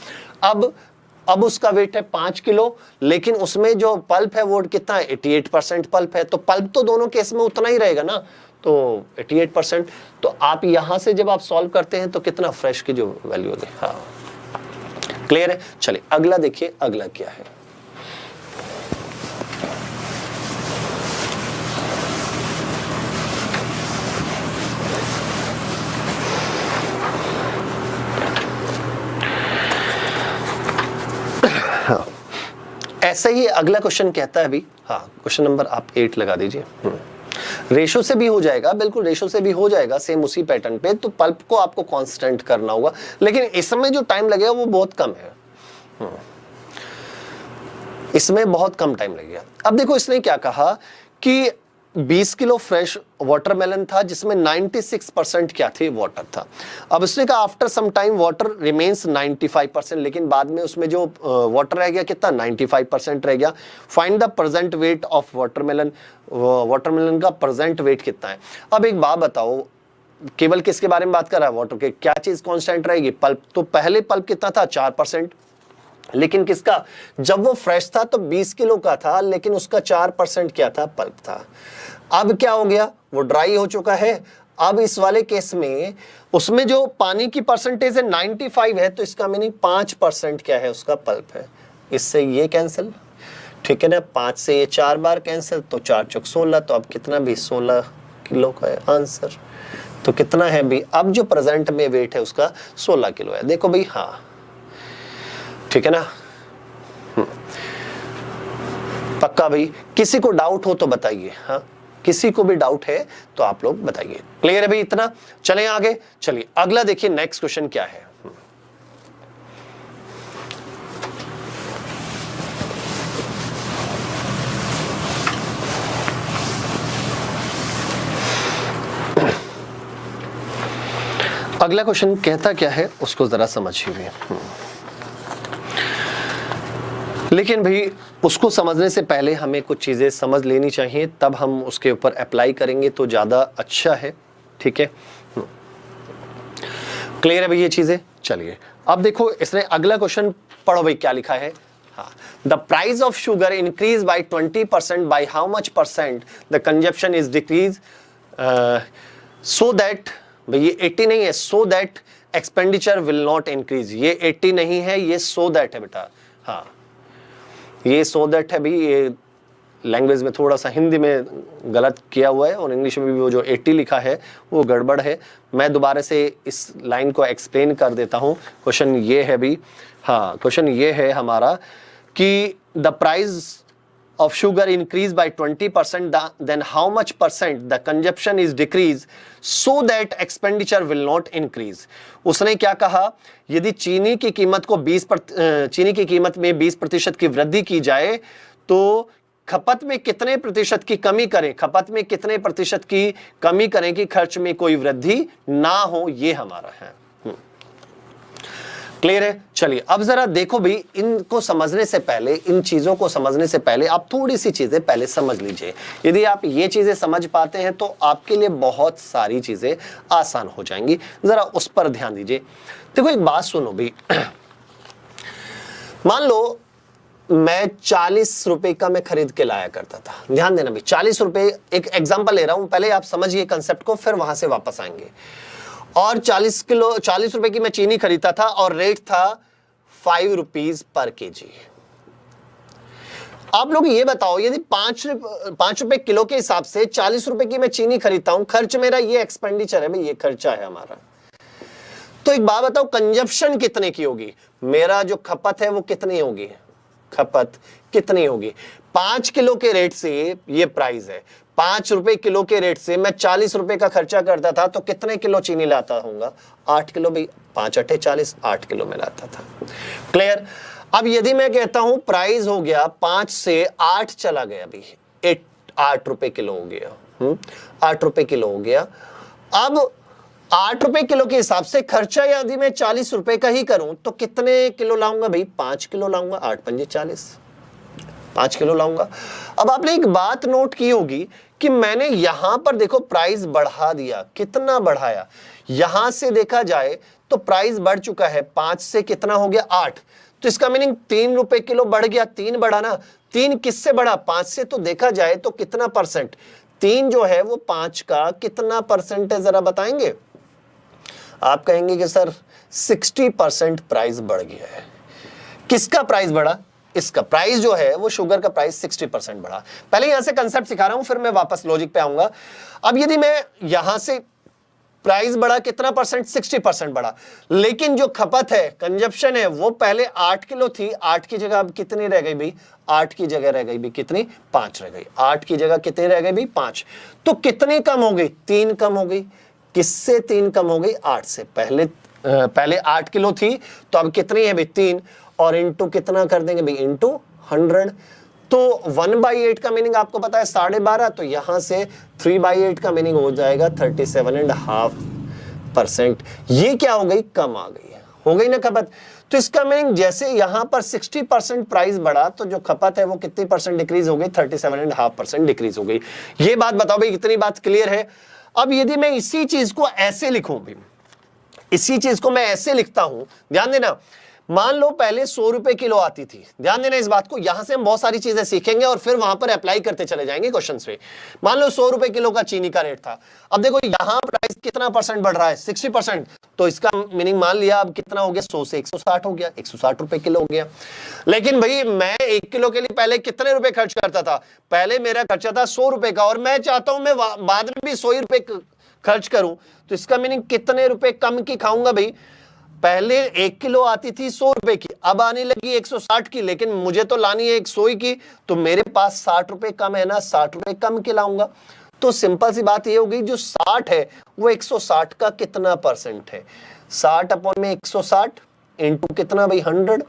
अब उसका वेट है 5 किलो, लेकिन उसमें जो पल्प है वो कितना है 88% पल्प है। तो पल्प तो दोनों केस में उतना ही रहेगा ना, तो 88%। तो आप यहां से जब आप सॉल्व करते हैं तो कितना फ्रेश की जो वैल्यू होगी। हाँ क्लियर है। चलिए अगला देखिए, अगला क्या है। हाँ ऐसे ही अगला क्वेश्चन कहता है अभी। हाँ क्वेश्चन नंबर आप 8 लगा दीजिए। रेशो से भी हो जाएगा, बिल्कुल रेशो से भी हो जाएगा, सेम उसी पैटर्न पे। तो पल्प को आपको कांस्टेंट करना होगा, लेकिन इसमें जो टाइम लगेगा वो बहुत कम है। इसमें बहुत कम टाइम लगेगा। अब देखो इसने क्या कहा कि 20 किलो फ्रेश वाटरमेलन था जिसमें 96% क्या थी, वाटर था। अब उसने कहा after some time water remains 95%, लेकिन बाद में उसमें जो वाटर रह गया कितना, 95% रह गया। Find the present weight of watermelon, watermelon का प्रेजेंट वेट कितना है। अब एक बात बताओ, केवल किसके बारे में बात कर रहा है, वाटर के, क्या चीज कांस्टेंट रहेगी, पल्प। तो पहले पल्प कितना था, 4%, लेकिन किसका, जब वो फ्रेश था तो 20 किलो का था, लेकिन उसका 4% क्या था, पल्प था। अब क्या हो गया, वो ड्राई हो चुका है। अब इस वाले केस में उसमें जो पानी की परसेंटेज है 95 है, तो इसका मीनिंग 5% क्या है, उसका पल्प है। इससे ये कैंसिल, ठीक है ना, 5 से ये 4 बार कैंसिल, तो 4 चौक 16, तो अब कितना भी 16 किलो का है आंसर। तो कितना है भी, अब जो प्रेजेंट में वेट है उसका 16 किलो है। देखो भाई, हाँ ठीक है ना, पक्का भाई। किसी को डाउट हो तो बताइए, हाँ किसी को भी डाउट है तो आप लोग बताइए। क्लियर है भाई इतना, चलें आगे। चलिए अगला देखिए, नेक्स्ट क्वेश्चन क्या है। अगला क्वेश्चन कहता क्या है उसको जरा समझिए। लेकिन भाई उसको समझने से पहले हमें कुछ चीजें समझ लेनी चाहिए, तब हम उसके ऊपर अप्लाई करेंगे तो ज्यादा अच्छा है, ठीक है। क्लियर है भाई ये चीजें। चलिए अब देखो, इसने अगला क्वेश्चन पढ़ो भाई, क्या लिखा है। हाँ, the price of sugar increase by 20%, by how much percent the consumption is decrease, so that, भाई ये 80 नहीं है, so that expenditure will not increase. ये 80 नहीं है, ये सो दैट है बेटा। हाँ ये सो दैट है भाई, ये लैंग्वेज में थोड़ा सा हिंदी में गलत किया हुआ है, और इंग्लिश में भी वो जो 80 लिखा है वो गड़बड़ है। मैं दोबारा से इस लाइन को एक्सप्लेन कर देता हूँ। क्वेश्चन ये है भाई, हाँ क्वेश्चन ये है हमारा कि the price of sugar increase by 20%, then how much percent the consumption is decreased so that expenditure will not increase। उसने क्या कहा, यदि चीनी की कीमत को चीनी की कीमत में 20% की वृद्धि की जाए तो खपत में कितने प्रतिशत की कमी करें, खपत में कितने प्रतिशत की कमी करें कि खर्च में कोई वृद्धि ना हो, ये हमारा है। क्लियर है। चलिए अब जरा देखो भाई, इनको समझने से पहले, इन चीजों को समझने से पहले आप थोड़ी सी चीजें पहले समझ लीजिए। यदि आप ये चीजें समझ पाते हैं तो आपके लिए बहुत सारी चीजें आसान हो जाएंगी, जरा उस पर ध्यान दीजिए। देखो एक बात सुनो भाई, मान लो मैं 40 रुपए का मैं खरीद के लाया करता था, ध्यान देना भाई 40 रुपए, एक एग्जाम्पल ले रहा हूं, पहले आप समझिए कंसेप्ट को, फिर वहां से वापस आएंगे। और 40 रुपए की मैं चीनी खरीदता था और रेट था 5 रुपीज पर केजी। आप लोग ये बताओ, यदि 5 रुपए किलो के हिसाब से 40 रुपए की मैं चीनी खरीदता हूं, खर्च मेरा ये एक्सपेंडिचर है भाई, ये खर्चा है हमारा। तो एक बात बताओ, कंजप्शन कितने की होगी, मेरा जो खपत है वो कितनी होगी, खपत कितनी होगी। 5 किलो के रेट से ये प्राइस है, 5 रुपए किलो के रेट से मैं 40 रुपए का खर्चा करता था तो कितने किलो चीनी लाता हूंगा, 8 किलो भाई, 5 8 40, 8 किलो में लाता था। क्लियर। अब यदि मैं कहता हूं प्राइस हो गया 5 से 8 चला गया भाई, 8 रुपए किलो हो गया, 8 रुपए किलो हो गया। अब 8 रुपए किलो के हिसाब से खर्चा यदि मैं 40 रुपए का ही करूं तो कितने किलो लाऊंगा भाई, 5 किलो लाऊंगा, 8 पंजे 40, 5 किलो लाऊंगा। अब आपने एक बात नोट की होगी कि मैंने यहां पर देखो प्राइस बढ़ा दिया, कितना बढ़ाया, यहां से देखा जाए तो प्राइस बढ़ चुका है, 5 से कितना हो गया 8, तो इसका मीनिंग 3 रुपए किलो बढ़ गया, 3 बढ़ा ना, 3 किससे बढ़ा, 5 से। तो देखा जाए तो कितना परसेंट, 3 जो है वो 5 का कितना परसेंट है जरा बताएंगे। आप कहेंगे कि सर 60% प्राइस बढ़ गया है। किसका प्राइस बढ़ा, इसका प्राइस जो है वो शुगर का प्राइस 60% बढ़ा। पहले यहां से कंसेप्ट सिखा रहा हूं, फिर मैं वापस लॉजिक पे आऊंगा। अब यदि मैं यहां से प्राइस बढ़ा कितना परसेंट, 60% बढ़ा, लेकिन जो खपत है, कंजप्शन है, वो पहले 8 किलो थी, 8 की जगह अब कितनी रह गई भाई, 8 की जगह रह गई भाई कितनी, 5 रह गई, 8 की जगह कितनी रह गई भाई, 5। तो कितनी कम हो गई, 3 कम हो गई। किससे 3 कम हो गई, 8 से। पहले 8 किलो थी तो अब कितनी है भाई, 3, और इंटू कितना कर देंगे भाई, इंटू 100। तो 1/8 का मीनिंग आपको पता है 12.5, तो यहां से 3/8 का मीनिंग हो जाएगा 37.5%। ये क्या हो गई, कम आ गई है, हो गई ना खपत। तो इसका मीनिंग जैसे यहां पर 60% प्राइस बढ़ा तो जो खपत है वो कितनी परसेंट डिक्रीज हो गई, 37.5% डिक्रीज हो गई। ये बात बताओ भाई, कितनी बात क्लियर है। अब यदि मैं इसी चीज को ऐसे लिखूं भाई, इसी चीज को मैं ऐसे लिखता हूं, ध्यान देना, मान लो पहले 100 रुपए किलो आती थी, ध्यान देना इस बात को, यहां से हम बहुत सारी चीजें सीखेंगे और फिर वहां पर अप्लाई करते चले जाएंगे क्वेश्चंस पे। मान लो 100 रुपए किलो का चीनी का रेट था, अब देखो यहां प्राइस कितना परसेंट बढ़ रहा है, 60%, तो इसका मीनिंग मान लिया अब कितना हो गया, 100 से 160 हो गया, 160 रुपए किलो हो गया। लेकिन भाई मैं 1 किलो के लिए पहले कितने रुपए खर्च करता था, पहले मेरा खर्चा था 100 रुपए का, और मैं चाहता हूं मैं बाद में भी 100 रुपए खर्च करूं, तो इसका मीनिंग कितने रुपए कम की खाऊंगा भाई। पहले 1 किलो आती थी 100 रुपए की, अब आने लगी 160 की, लेकिन मुझे तो लानी है 100 की, तो मेरे पास 60 रुपए कम है ना, 60 रुपए कम के लाऊंगा। तो सिंपल सी बात ये हो गई, जो 60 है वो 160 का कितना परसेंट है, 60 अपॉन में 160 इंटू कितना भाई 100,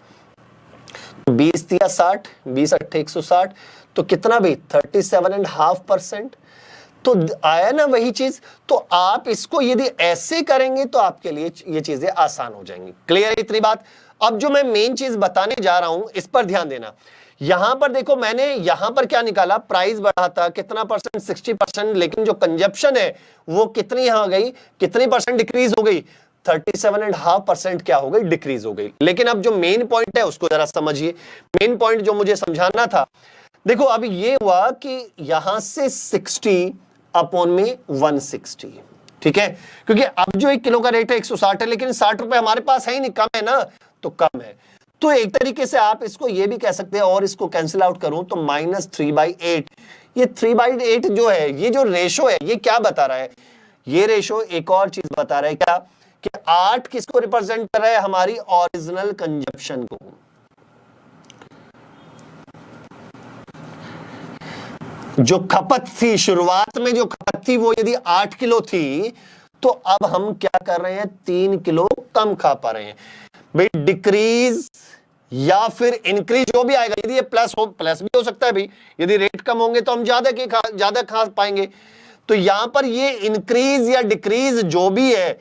20 दिया 60, 20 अट्ठे 160, तो कितना भाई 37.5%। तो आया ना वही चीज। तो आप इसको यदि ऐसे करेंगे तो आपके लिए ये चीजें आसान हो जाएंगी। क्लियर है इतनी बात। अब जो मैं मेन चीज बताने जा रहा हूं इस पर ध्यान देना। यहां पर देखो मैंने यहां पर क्या निकाला, प्राइस बढ़ा था कितना परसेंट, 60%, लेकिन जो कंजप्शन है वो कितनी यहां गई, कितनी परसेंट डिक्रीज हो गई, 37.5% क्या हो गई, डिक्रीज हो गई। लेकिन अब जो मेन पॉइंट है उसको जरा समझिए। मेन पॉइंट जो मुझे समझाना था, देखो अब ये हुआ कि यहां से 60 अपॉन में 160, ठीक है, क्योंकि अब जो 1 किलो का रेट है 160 है, लेकिन 60 रुपए हमारे पास है ही नहीं, कम है ना, तो कम है। तो एक तरीके से आप इसको ये भी कह सकते हैं, और इसको कैंसिल आउट करूं तो -3/8। ये 3/8 जो है, ये जो रेशो है, ये क्या बता रहा है, ये रेशो एक और चीज बता रहा है, क्या कि 8 किसको रिप्रेजेंट कर रहा है, हमारी ओरिजिनल कंजप्शन को। जो खपत थी शुरुआत में, जो खपत थी वो यदि 8 किलो थी, तो अब हम क्या कर रहे हैं, 3 किलो कम खा पा रहे हैं भाई। डिक्रीज या फिर इंक्रीज जो भी आएगा, यदि ये प्लस भी हो सकता है भाई, यदि रेट कम होंगे तो हम ज्यादा खा पाएंगे। तो यहां पर ये इंक्रीज या डिक्रीज जो भी है,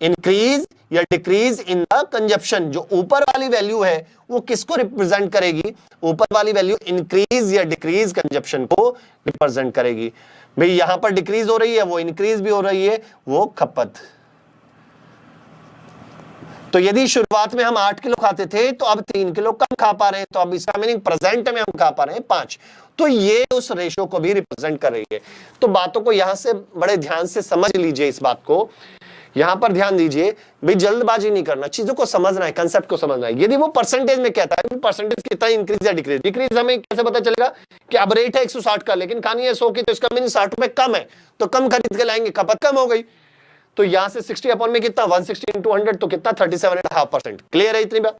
इंक्रीज या डिक्रीज इन द कंजप्शन, जो ऊपर वाली वैल्यू है वो किसको रिप्रेजेंट करेगी, ऊपर वाली वैल्यू इंक्रीज या डिक्रीज कंजप्शन को रिप्रेजेंट करेगी। भाई यहां पर डिक्रीज हो रही है, वो इंक्रीज भी हो रही है, वो खपत। तो यदि शुरुआत में हम 8 किलो खाते थे तो अब 3 किलो कम खा पा रहे हैं, तो अब इसका मीनिंग प्रेजेंट में हम खा पा रहे हैं 5। तो ये उस रेशो को भी रिप्रेजेंट कर रही है। तो बातों को यहां से बड़े ध्यान से समझ लीजिए, इस बात को यहां पर ध्यान दीजिए भाई, जल्दबाजी नहीं करना, चीजों को समझना है, कंसेप्ट को समझना है। यदि वो परसेंटेज में कहता है परसेंटेज कितना इंक्रीज या डिक्रीज, डिक्रीज हमें कैसे पता चलेगा कि अब रेट है 160 का, लेकिन खानी है 100 की, तो इसका मीनिंग 60 रुपए कम है, तो कम खरीद के लाएंगे, खपत कम हो गई। तो यहां से 60 अपॉन में कितना, 160 इंटू 100, तो कितना 37.5%। क्लियर है इतनी बात,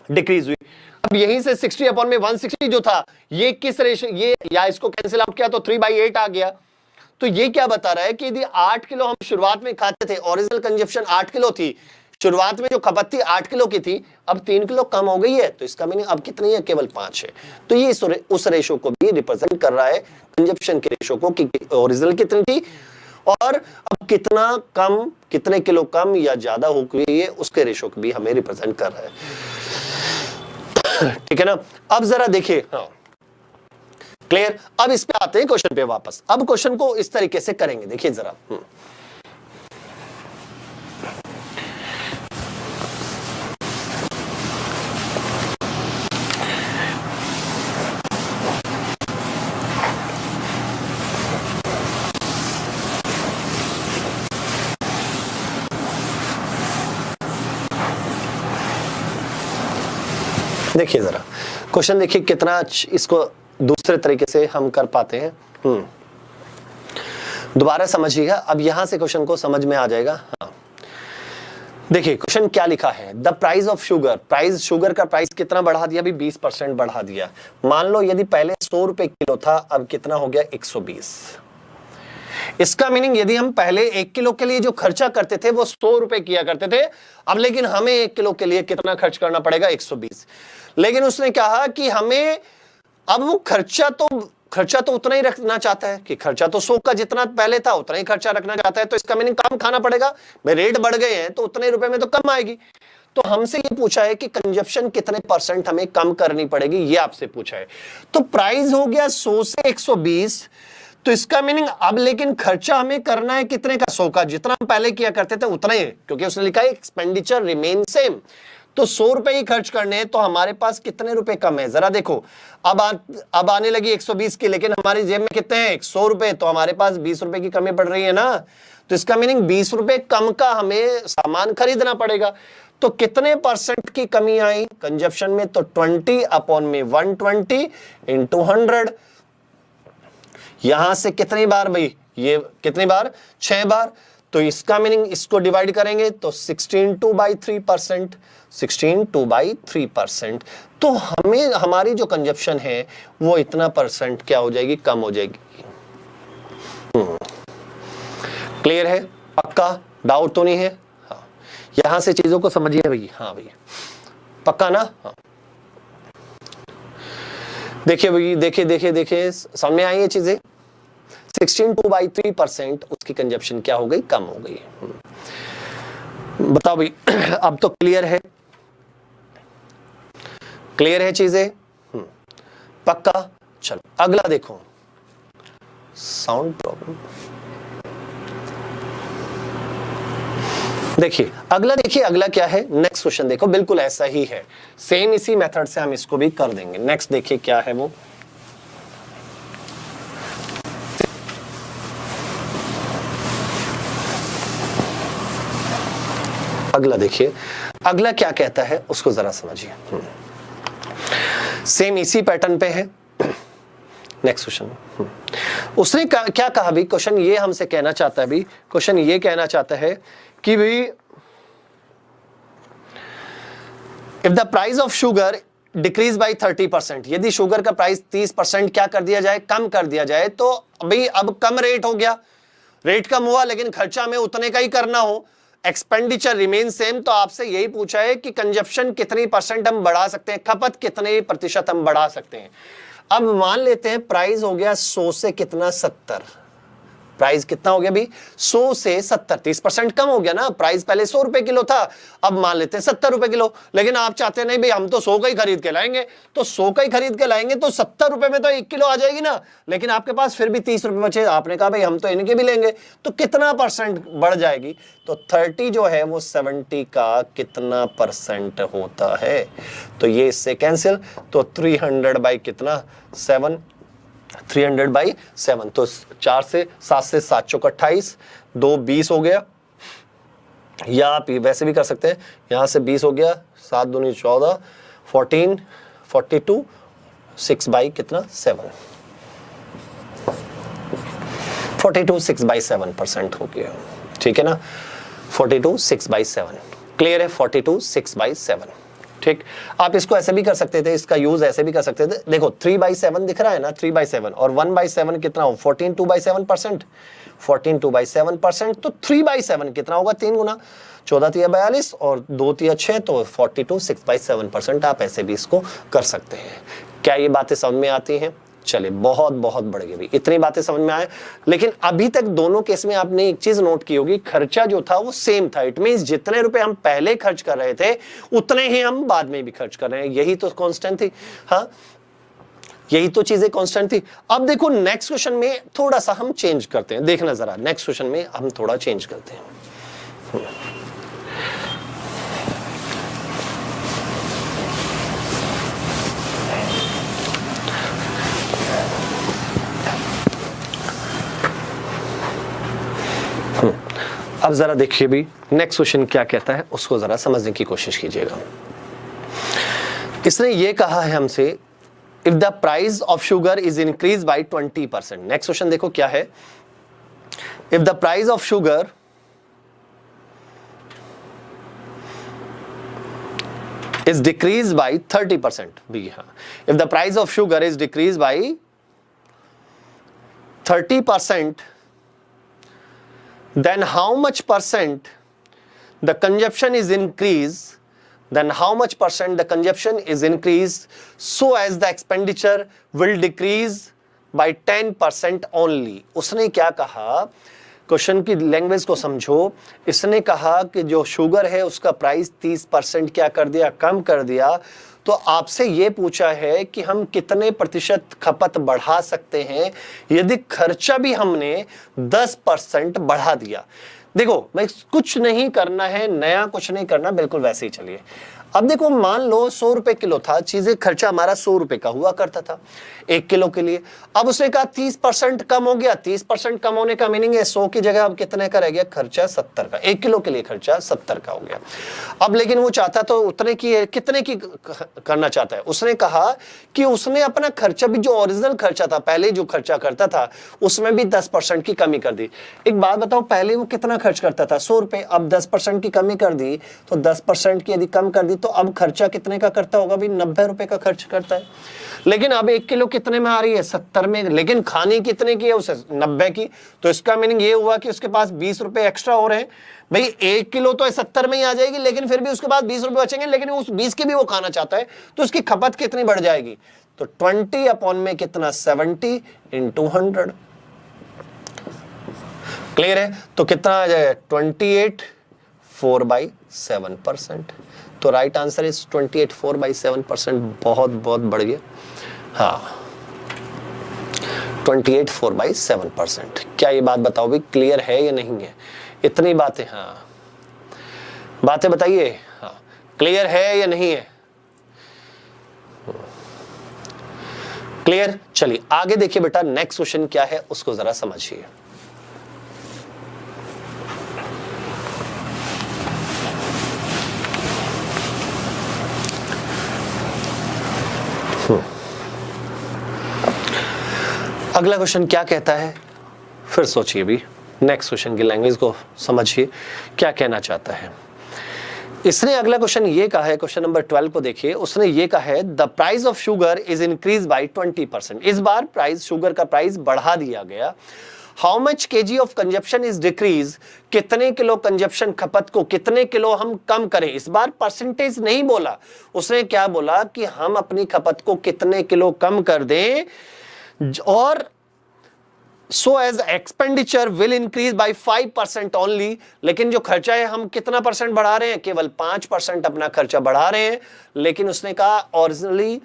डिक्रीज हुई। अब यहीं से 60 अपॉन में 160 जो था, ये किस रेशो, ये या इसको कैंसिल आउट किया तो 3/8 आ गया। तो ये क्या बता रहा है कि यदि 8 किलो हम शुरुआत में खाते थे, ओरिजिनल कंजप्शन 8 किलो थी, शुरुआत में जो खपत थी 8 किलो की थी, अब 3 किलो कम हो गई है, तो इसका मीनिंग अब कितनी है, केवल 5 है। तो ये उस रेशो को भी रिप्रेजेंट कर रहा है, कंजप्शन के रेशो को, कि ओरिजिनल कितनी थी और अब कितना कम, कितने किलो कम या ज्यादा हो गई है, उसके रेशो को भी हमें रिप्रेजेंट कर रहा है। ठीक है ना। अब जरा देखिए, हाँ क्लियर। अब इस पे आते हैं क्वेश्चन पे वापस। अब क्वेश्चन को इस तरीके से करेंगे, देखिए जरा। देखिए जरा क्वेश्चन, देखिए कितना इसको दूसरे तरीके से हम कर पाते हैं। दोबारा समझिएगा, अब यहां से क्वेश्चन को समझ में आ जाएगा। हाँ देखिए क्वेश्चन क्या लिखा है, the price of sugar, price sugar का प्राइस कितना बढ़ा दिया, अभी 20% बढ़ा दिया। मान लो यदि पहले 100 रुपए किलो था, अब कितना हो गया 120। इसका मीनिंग यदि हम पहले 1 किलो के लिए जो खर्चा करते थे वो 100 रुपए किया करते थे, अब लेकिन हमें 1 किलो के लिए कितना खर्च करना पड़ेगा, 120। लेकिन उसने कहा कि हमें अब वो खर्चा तो उतना ही रखना चाहता है कि खर्चा तो 100 का जितना पहले था उतना ही खर्चा रखना चाहता है, तो इसका मीनिंग कम खाना पड़ेगा भाई, रेट बढ़ गए हैं तो उतने रुपए में तो कम आएगी। तो हमसे ये पूछा है कि कंजप्शन कितने % हमें कम करनी पड़ेगी, ये आपसे पूछा है। तो प्राइस हो गया 100 से 120, तो इसका मीनिंग अब लेकिन खर्चा हमें करना है कितने का, 100 का, जितना हम पहले किया करते थे उतना ही, क्योंकि उसने लिखा है एक्सपेंडिचर रिमेन सेम। तो 100 रुपए ही खर्च करने हैं, तो हमारे पास कितने रुपए कम है जरा देखो। अब आने लगी 120 की, लेकिन हमारी जेब में कितने हैं 100 रुपए, तो हमारे पास 20 रुपए की कमी पड़ रही है ना। तो इसका मीनिंग 20 रुपए कम का हमें सामान खरीदना पड़ेगा। तो कितने % की कमी आई कंजप्शन में, तो 20 अपॉन में 120 इंटू 100। यहां से कितनी बार भाई, ये कितनी बार, 6 बार। तो इसका मीनिंग इसको डिवाइड करेंगे तो 16/3%, 16/3%। तो हमें हमारी जो कंजप्शन है वो इतना % क्या हो जाएगी, कम हो जाएगी। क्लियर है, पक्का, डाउट तो नहीं है? हाँ, यहां से चीजों को समझिए भाई। हाँ भाई, पक्का ना? हाँ, देखिए भाई, देखिए समझ में आई ये चीजें। 16/3% उसकी कंजप्शन क्या हो गई, कम हो गई। बताओ भाई, अब तो क्लियर है, क्लियर है चीजें? पक्का। चलो अगला देखो, साउंड प्रॉब्लम। देखिए अगला क्या है, नेक्स्ट क्वेश्चन देखो, बिल्कुल ऐसा ही है, सेम इसी मेथड से हम इसको भी कर देंगे। नेक्स्ट देखिए क्या है वो, अगला देखिए, अगला क्या कहता है उसको जरा समझिए। सेम इसी पैटर्न पे है, नेक्स्ट क्वेश्चन। उसने क्या कहा भी, क्वेश्चन ये हमसे कहना चाहता है भी, क्वेश्चन ये कहना चाहता है कि भाई if the price of sugar decrease by 30%, यदि शुगर का प्राइस 30% क्या कर दिया जाए, कम कर दिया जाए, तो भाई अब कम रेट हो गया, रेट कम हुआ लेकिन खर्चा हमें उतने का ही करना हो, एक्सपेंडिचर रिमेन सेम। तो आपसे यही पूछा है कि कंजप्शन कितनी % हम बढ़ा सकते हैं, खपत कितने % हम बढ़ा सकते हैं। अब मान लेते हैं प्राइस हो गया 100 से कितना, 70। प्राइस कितना हो गया भी, 100 से 70, 30% कम हो गया ना। प्राइस पहले 100 रुपए किलो था, अब मान लेते हैं 70 रुपए किलो। लेकिन आप चाहते नहीं भाई हम तो 100 का ही खरीद के लाएंगे, तो 100 का ही खरीद के लाएंगे तो 70 रुपए में तो 1 किलो आ जाएगी ना। लेकिन आपके पास फिर भी 30 रुपए बचे, आपने कहा भाई हम तो इनके भी लेंगे, तो कितना % बढ़ जाएगी, तो 30 जो है वो 70 का कितना % होता है, तो ये इससे कैंसिल, तो 300 बाई कितना, 7, 300/7। तो 4 से 7 से 7 चौक 28, 2 20 हो गया, या आप वैसे भी कर सकते हैं, यहां से 20 हो गया, 7 दूनी 14, 14, 42, 6 बाई कितना 7, 42 6/7% हो गया, ठीक है ना। 42 6/7, क्लियर है, 42 6/7, ठीक। आप इसको ऐसे भी कर सकते थे, इसका यूज ऐसे भी कर सकते थे। देखो 3/7 दिख रहा है ना, 3/7 और 1/7 कितना हो, 14 2/7%, 14 2/7%, तो 3/7 कितना होगा, 3 गुना, 14 तिया 42 और 2 तिया 6, तो 42 6/7%। आप ऐसे भी इसको कर सकते हैं। क्या ये बातें समझ में आती हैं? चलिए, बहुत बहुत बढ़ गई भी, इतनी बातें समझ में आए। लेकिन अभी तक दोनों केस में आपने एक चीज नोट की होगी, खर्चा जो था वो सेम था। इट मींस जितने रुपए हम पहले खर्च कर रहे थे उतने ही हम बाद में भी खर्च कर रहे हैं, यही तो कांस्टेंट थी। हाँ, यही तो चीजें कांस्टेंट थी। अब देखो नेक्स्ट क्वेश्चन में थोड़ा सा हम चेंज करते हैं, देखना जरा, नेक्स्ट क्वेश्चन में हम थोड़ा चेंज करते हैं। अब जरा देखिए भी नेक्स्ट क्वेश्चन क्या कहता है, उसको जरा समझने की कोशिश कीजिएगा। इसने ये कहा है हमसे, if the price of sugar is increase by 20%। Next question देखो क्या है, if the price of sugar is decreased by 30%, भी हाँ, if the price of sugar is decreased by 30%, then how much % the consumption is increased then how much percent the consumption is increased so as the expenditure will decrease by 10% only. उसने क्या कहा, question की language को समझो। इसने कहा कि जो शुगर है उसका प्राइस 30% क्या कर दिया, कम कर दिया। तो आपसे ये पूछा है कि हम कितने प्रतिशत खपत बढ़ा सकते हैं यदि खर्चा भी हमने 10% बढ़ा दिया। देखो भाई कुछ नहीं करना है, नया कुछ नहीं करना, बिल्कुल वैसे ही चलिए। अब देखो मान लो 100 रुपए किलो था, चीजें खर्चा हमारा 100 रुपए का हुआ करता था 1 किलो के लिए। अब उसने कहा 30% कम हो गया। 30% कम होने का मीनिंग है 100 की जगह अब कितने का रह गया, खर्चा 70 का। 1 किलो के लिए खर्चा 70 का हो गया। अब लेकिन वो चाहता तो उतने की, कितने की करना चाहता है। उसने कहा कि उसने अपना खर्चा भी, जो ओरिजिनल खर्चा था पहले जो खर्चा करता था, उसमें भी 10% की कमी कर दी। एक बात बताओ, पहले वो कितना खर्च करता था, 100 रुपए, अब 10% की कमी कर दी। तो 10% की यदि कम कर दी तो अब खर्चा कितने का करता होगा भी, 90 रुपए का खर्च करता है। लेकिन अब 1 किलो कितने में आ रही है, 70 में, लेकिन खाने कितने की है उसे, 90 की। तो इसका मीनिंग ये हुआ कि उसके पास 20 रुपए एक्स्ट्रा हो रहे हैं। भाई 1 किलो तो 70 में ही आ जाएगी, लेकिन फिर भी उसके पास 20 रुपए बचेंगे, लेकिन उस 20 की भी वो खाना चाहता है, तो उसकी खपत कितनी बढ़ जाएगी। तो 20 अपॉन में कितना, 70 इंटू 100। क्लियर है। तो कितना आ जाएगा, 28 4/7%। तो राइट आंसर इज 28 4/7%। बहुत बहुत बढ़िया। हाँ 28 4/7%। क्या ये बात बताओ भी क्लियर है या नहीं है, इतनी बातें। हाँ बातें बताइए, हाँ क्लियर है या नहीं है, क्लियर। चलिए आगे देखिए बेटा, नेक्स्ट क्वेश्चन क्या है उसको जरा समझिए। अगला क्वेश्चन क्या कहता है, फिर सोचिए भी, नेक्स्ट क्वेश्चन की लैंग्वेज को समझिए क्या कहना चाहता है। इसने अगला क्वेश्चन ये कहा है, क्वेश्चन नंबर 12 को देखिए। उसने ये कहा है the price of sugar is increase by 20%। इस बार प्राइस, शुगर का प्राइस बढ़ा दिया गया। How much KG of consumption is decrease, कितने किलो कंजप्शन, खपत को कितने किलो हम कम करें। इस बार परसेंटेज नहीं बोला, उसने क्या बोला कि हम अपनी खपत को कितने किलो कम कर दें, और so as expenditure will increase by 5% only. लेकिन जो खर्चा है हम कितना परसेंट बढ़ा रहे हैं, केवल 5% अपना खर्चा बढ़ा रहे हैं। लेकिन उसने कहा originally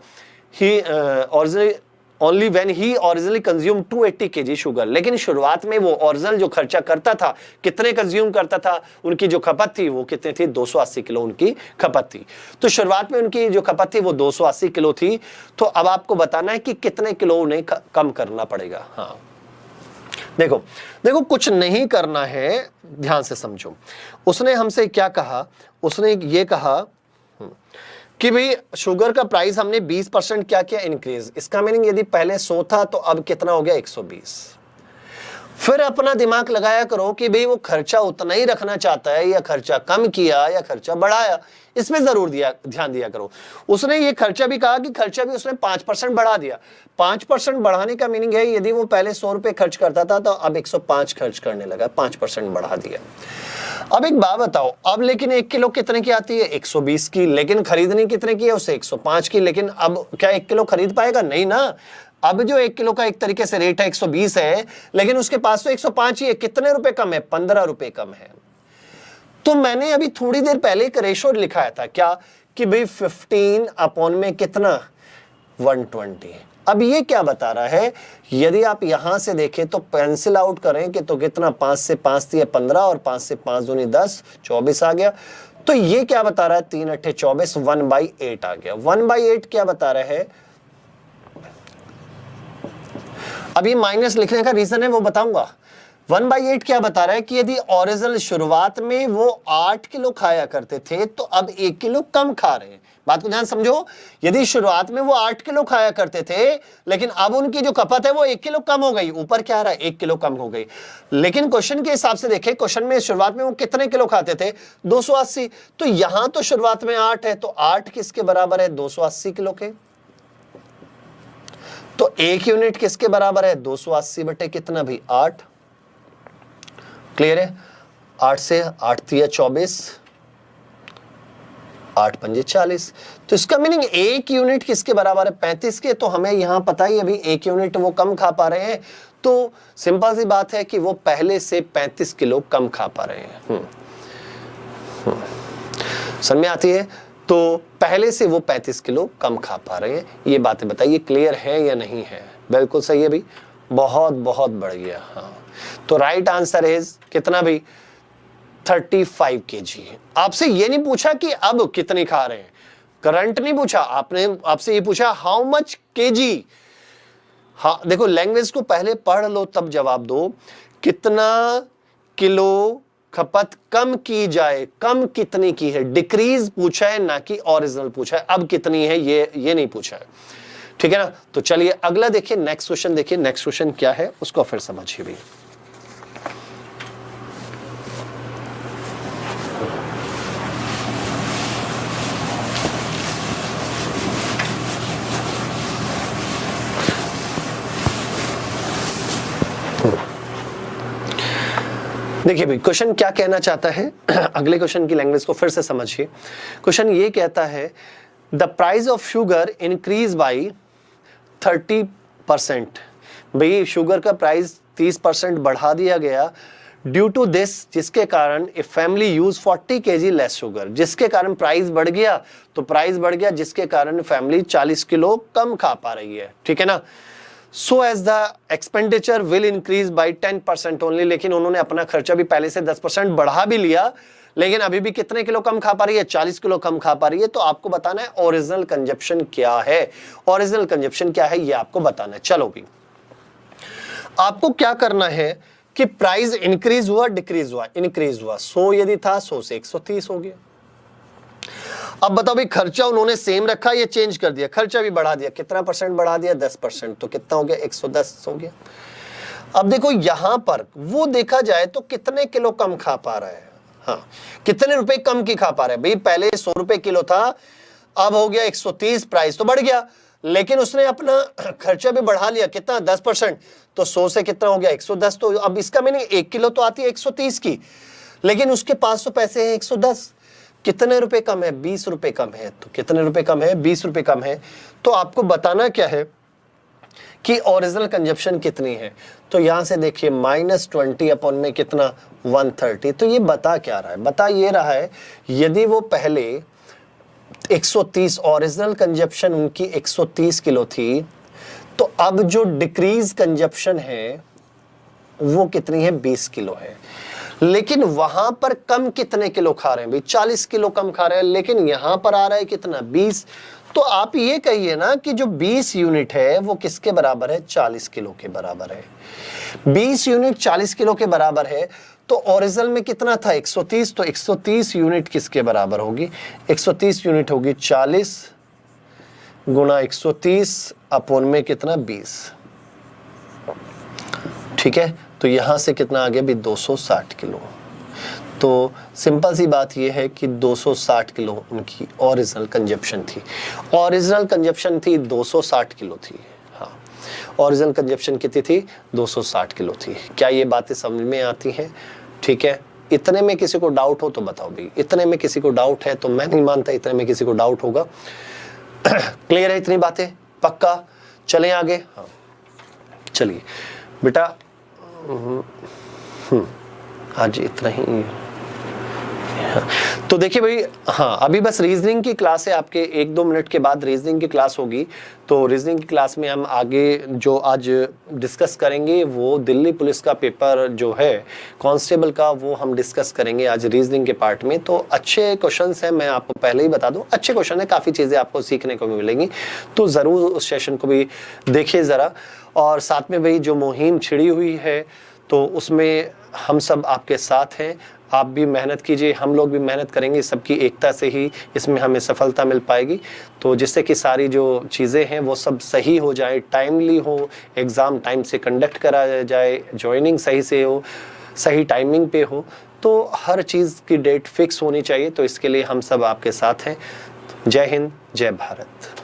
only when he originally consume 280 kg sugar. लेकिन शुरुआत में वो ओरिजिनल जो खर्चा करता था, कितने कंज्यूम करता था, उनकी जो खपत थी वो कितने थी, 280 किलो उनकी खपत थी। तो शुरुआत में उनकी जो खपत थी वो 280 किलो थी। तो अब आपको बताना है कि कितने किलो उन्हें कम करना पड़ेगा। हाँ देखो देखो कुछ नहीं करना है, ध्यान से समझो। उसने हमसे क्या कहा, उसने ये कहा कि भाई शुगर का प्राइस हमने 20% क्या किया, इंक्रीज। इसका मीनिंग यदि पहले 100 था तो अब कितना हो गया, 120। फिर अपना दिमाग लगाया करो कि भाई वो खर्चा उतना ही रखना चाहता है या खर्चा कम किया या खर्चा बढ़ाया, इसमें जरूर ध्यान दिया करो। उसने ये खर्चा भी कहा कि खर्चा भी उसने 5% बढ़ा दिया। 5% बढ़ाने का मीनिंग है यदि वो पहले 100 रुपए खर्च करता था तो अब 105 खर्च करने लगा, 5% बढ़ा दिया। अब एक बात बताओ, अब लेकिन 1 किलो कितने की आती है, 120 की। लेकिन खरीदनी कितने की है, उसे 105 की। लेकिन अब क्या 1 किलो खरीद पाएगा, नहीं ना। अब जो 1 किलो का एक तरीके से रेट है 120 है, लेकिन उसके पास तो 105 ही है। कितने रुपए कम है, 15 रुपए कम है। तो मैंने अभी थोड़ी देर पहले एक रेशो लिखाया था, क्या कि भाई 15 अपॉन में कितना, 120। अब ये क्या बता रहा है, यदि आप यहां से देखें तो पेंसिल आउट करें कि तो कितना, 5 से 5 दिए 15 और 5 से 5 दूनी 10, 24 आ गया। तो ये क्या बता रहा है, 3 अट्ठे 24, 1/8 आ गया। 1/8 क्या बता रहा है, अभी माइनस लिखने का रीजन है वो बताऊंगा। 1/8 क्या बता रहा है कि यदि ओरिजिनल शुरुआत में वो 8 किलो खाया करते थे तो अब 1 किलो कम खा रहे हैं। बात को ध्यान समझो, यदि शुरुआत में वो 8 किलो खाया करते थे लेकिन अब उनकी जो खपत है वो 1 किलो कम हो गई, ऊपर क्या आ रहा है, 1 किलो कम हो गई। लेकिन क्वेश्चन के हिसाब से देखें, क्वेश्चन में शुरुआत में वो कितने किलो खाते थे, 280। तो यहां तो शुरुआत में 8 है, तो 8 किसके बराबर है, 280 किलो के। तो 1 यूनिट किसके बराबर है, 280 बटे कितना भी, 8। क्लियर है। 8 से 8 दिया 24, 8 पंजे 40। तो इसका मीनिंग 1 यूनिट किसके बराबर है? 35 के। तो हमें यहां पता ही अभी 1 यूनिट वो कम खा पा रहे हैं, तो सिंपल सी बात है कि वो पहले से 35 किलो कम खा पा रहे हैं। समझ में आती है? तो पहले से वो 35 किलो कम खा पा रहे हैं। ये बातें बताइए क्लियर है या नहीं है? बिल्कुल सही है भाई, बहुत बहुत बढ़िया। हाँ, तो राइट आंसर इज कितना भाई? 35 kg। आपसे ये नहीं पूछा कि अब कितनी खा रहे हैं, करंट नहीं पूछा आपने, आपसे ये पूछा हाउ मच kg। हाँ देखो, लैंग्वेज को पहले पढ़ लो तब जवाब दो। कितना किलो खपत कम की जाए, कम कितनी की है, डिक्रीज पूछा है ना कि ओरिजिनल पूछा है। अब कितनी है ये नहीं पूछा है, ठीक है ना? तो चलिए अगला देखिए, नेक्स्ट क्वेश्चन देखिए। नेक्स्ट क्वेश्चन क्या है उसको फिर समझिए भी। देखिए भाई, क्वेश्चन क्या कहना चाहता है अगले क्वेश्चन की लैंग्वेज को फिर से समझिए। क्वेश्चन ये कहता है the price of sugar increase by 30%। भाई शुगर का प्राइस 30% बढ़ा दिया गया ड्यू टू दिस, जिसके कारण a family use 40 kg less sugar. जिसके कारण प्राइस बढ़ गया, तो प्राइस बढ़ गया जिसके कारण फैमिली 40 किलो कम खा पा रही है, ठीक है ना? So as the expenditure will increase by 10% only। लेकिन उन्होंने अपना खर्चा भी पहले से 10% बढ़ा भी लिया, लेकिन अभी भी कितने किलो कम खा पा रही है? 40 किलो कम खा पा रही है। तो आपको बताना है ओरिजिनल कंजप्शन क्या है। ओरिजिनल कंजप्शन क्या है ये आपको बताना है। चलो भी, आपको क्या करना है कि प्राइस इंक्रीज हुआ डिक्रीज हुआ? इंक्रीज हुआ। 100 यदि था, 100 से 130 हो गया। अब बताओ भाई, खर्चा उन्होंने सेम रखा, ये चेंज कर दिया, खर्चा भी बढ़ा दिया। कितना परसेंट बढ़ा दिया? 10%। तो कितना हो गया? 110 हो गया। अब देखो यहां पर वो देखा जाए तो कितने किलो कम खा पा रहा है? हाँ, कितने रुपए कम की खा पा रहा है? भाई पहले 100 रुपए किलो था, अब हो गया 130, प्राइस तो बढ़ गया, लेकिन उसने अपना खर्चा भी बढ़ा लिया। कितना? 10%। तो 100 से कितना हो गया? 110। तो अब इसका मीनिंग 1 किलो तो आती है 130 की, लेकिन उसके पास तो पैसे हैं 110। कितने रुपए कम है? 20 रुपए कम है। तो कितने रुपए कम है? 20 रुपए कम है। तो आपको बताना क्या है कि ओरिजिनल कंजप्शन कितनी है। तो यहां से देखिए -20 अपॉन में कितना? 130। तो ये बता क्या रहा है? बता ये रहा है यदि वो पहले 130 ओरिजिनल कंजप्शन उनकी 130 किलो थी, तो अब जो डिक्रीज कंजप्शन है वो कितनी है? 20 किलो है। लेकिन वहां पर कम कितने किलो खा रहे हैं? भाई 40 किलो कम खा रहे हैं, लेकिन यहां पर आ रहा है कितना? 20। तो आप ये कहिए ना कि जो 20 यूनिट है वो किसके बराबर है? 40 किलो के बराबर है। 20 यूनिट 40 किलो के बराबर है। तो ओरिजिनल में कितना था? 130। तो 130 यूनिट किसके बराबर होगी? 130 यूनिट होगी 40 गुना 130 अपॉन में कितना? 20, ठीक है? तो यहां से कितना आ गया भी? 260 किलो। तो सिंपल सी बात यह है कि 260 किलो उनकी ओरिजिनल कंजप्शन थी। ओरिजिनल कंजप्शन थी 260 किलो थी। हाँ, ओरिजिनल कंजप्शन कितनी थी? 260 किलो थी। क्या ये बातें समझ में आती हैं? ठीक है, इतने में किसी को डाउट हो तो बताओ भाई। इतने में किसी को डाउट है तो मैं नहीं मानता इतने में किसी को डाउट होगा। क्लियर है इतनी बातें? पक्का? चलें आगे। हाँ चलिए बेटा, हाँ जी इतना ही। तो देखिए भाई, हाँ अभी बस रीजनिंग की क्लास है, आपके 1-2 मिनट के बाद रीजनिंग की क्लास होगी। तो रीजनिंग की क्लास में हम आगे जो आज डिस्कस करेंगे वो दिल्ली पुलिस का पेपर जो है कांस्टेबल का, वो हम डिस्कस करेंगे आज रीजनिंग के पार्ट में। तो अच्छे क्वेश्चंस हैं, मैं आपको पहले ही बता दूं, अच्छे क्वेश्चन है, काफ़ी चीज़ें आपको सीखने को मिलेंगी। तो ज़रूर उस सेशन को भी देखिए ज़रा। और साथ में भाई जो मुहिम छिड़ी हुई है तो उसमें हम सब आपके साथ हैं। आप भी मेहनत कीजिए, हम लोग भी मेहनत करेंगे, सबकी एकता से ही इसमें हमें सफलता मिल पाएगी। तो जिससे कि सारी जो चीज़ें हैं वो सब सही हो जाए, टाइमली हो, एग्ज़ाम टाइम से कंडक्ट करा जाए, ज्वाइनिंग सही से हो, सही टाइमिंग पे हो, तो हर चीज़ की डेट फिक्स होनी चाहिए। तो इसके लिए हम सब आपके साथ हैं। जय हिंद, जय भारत।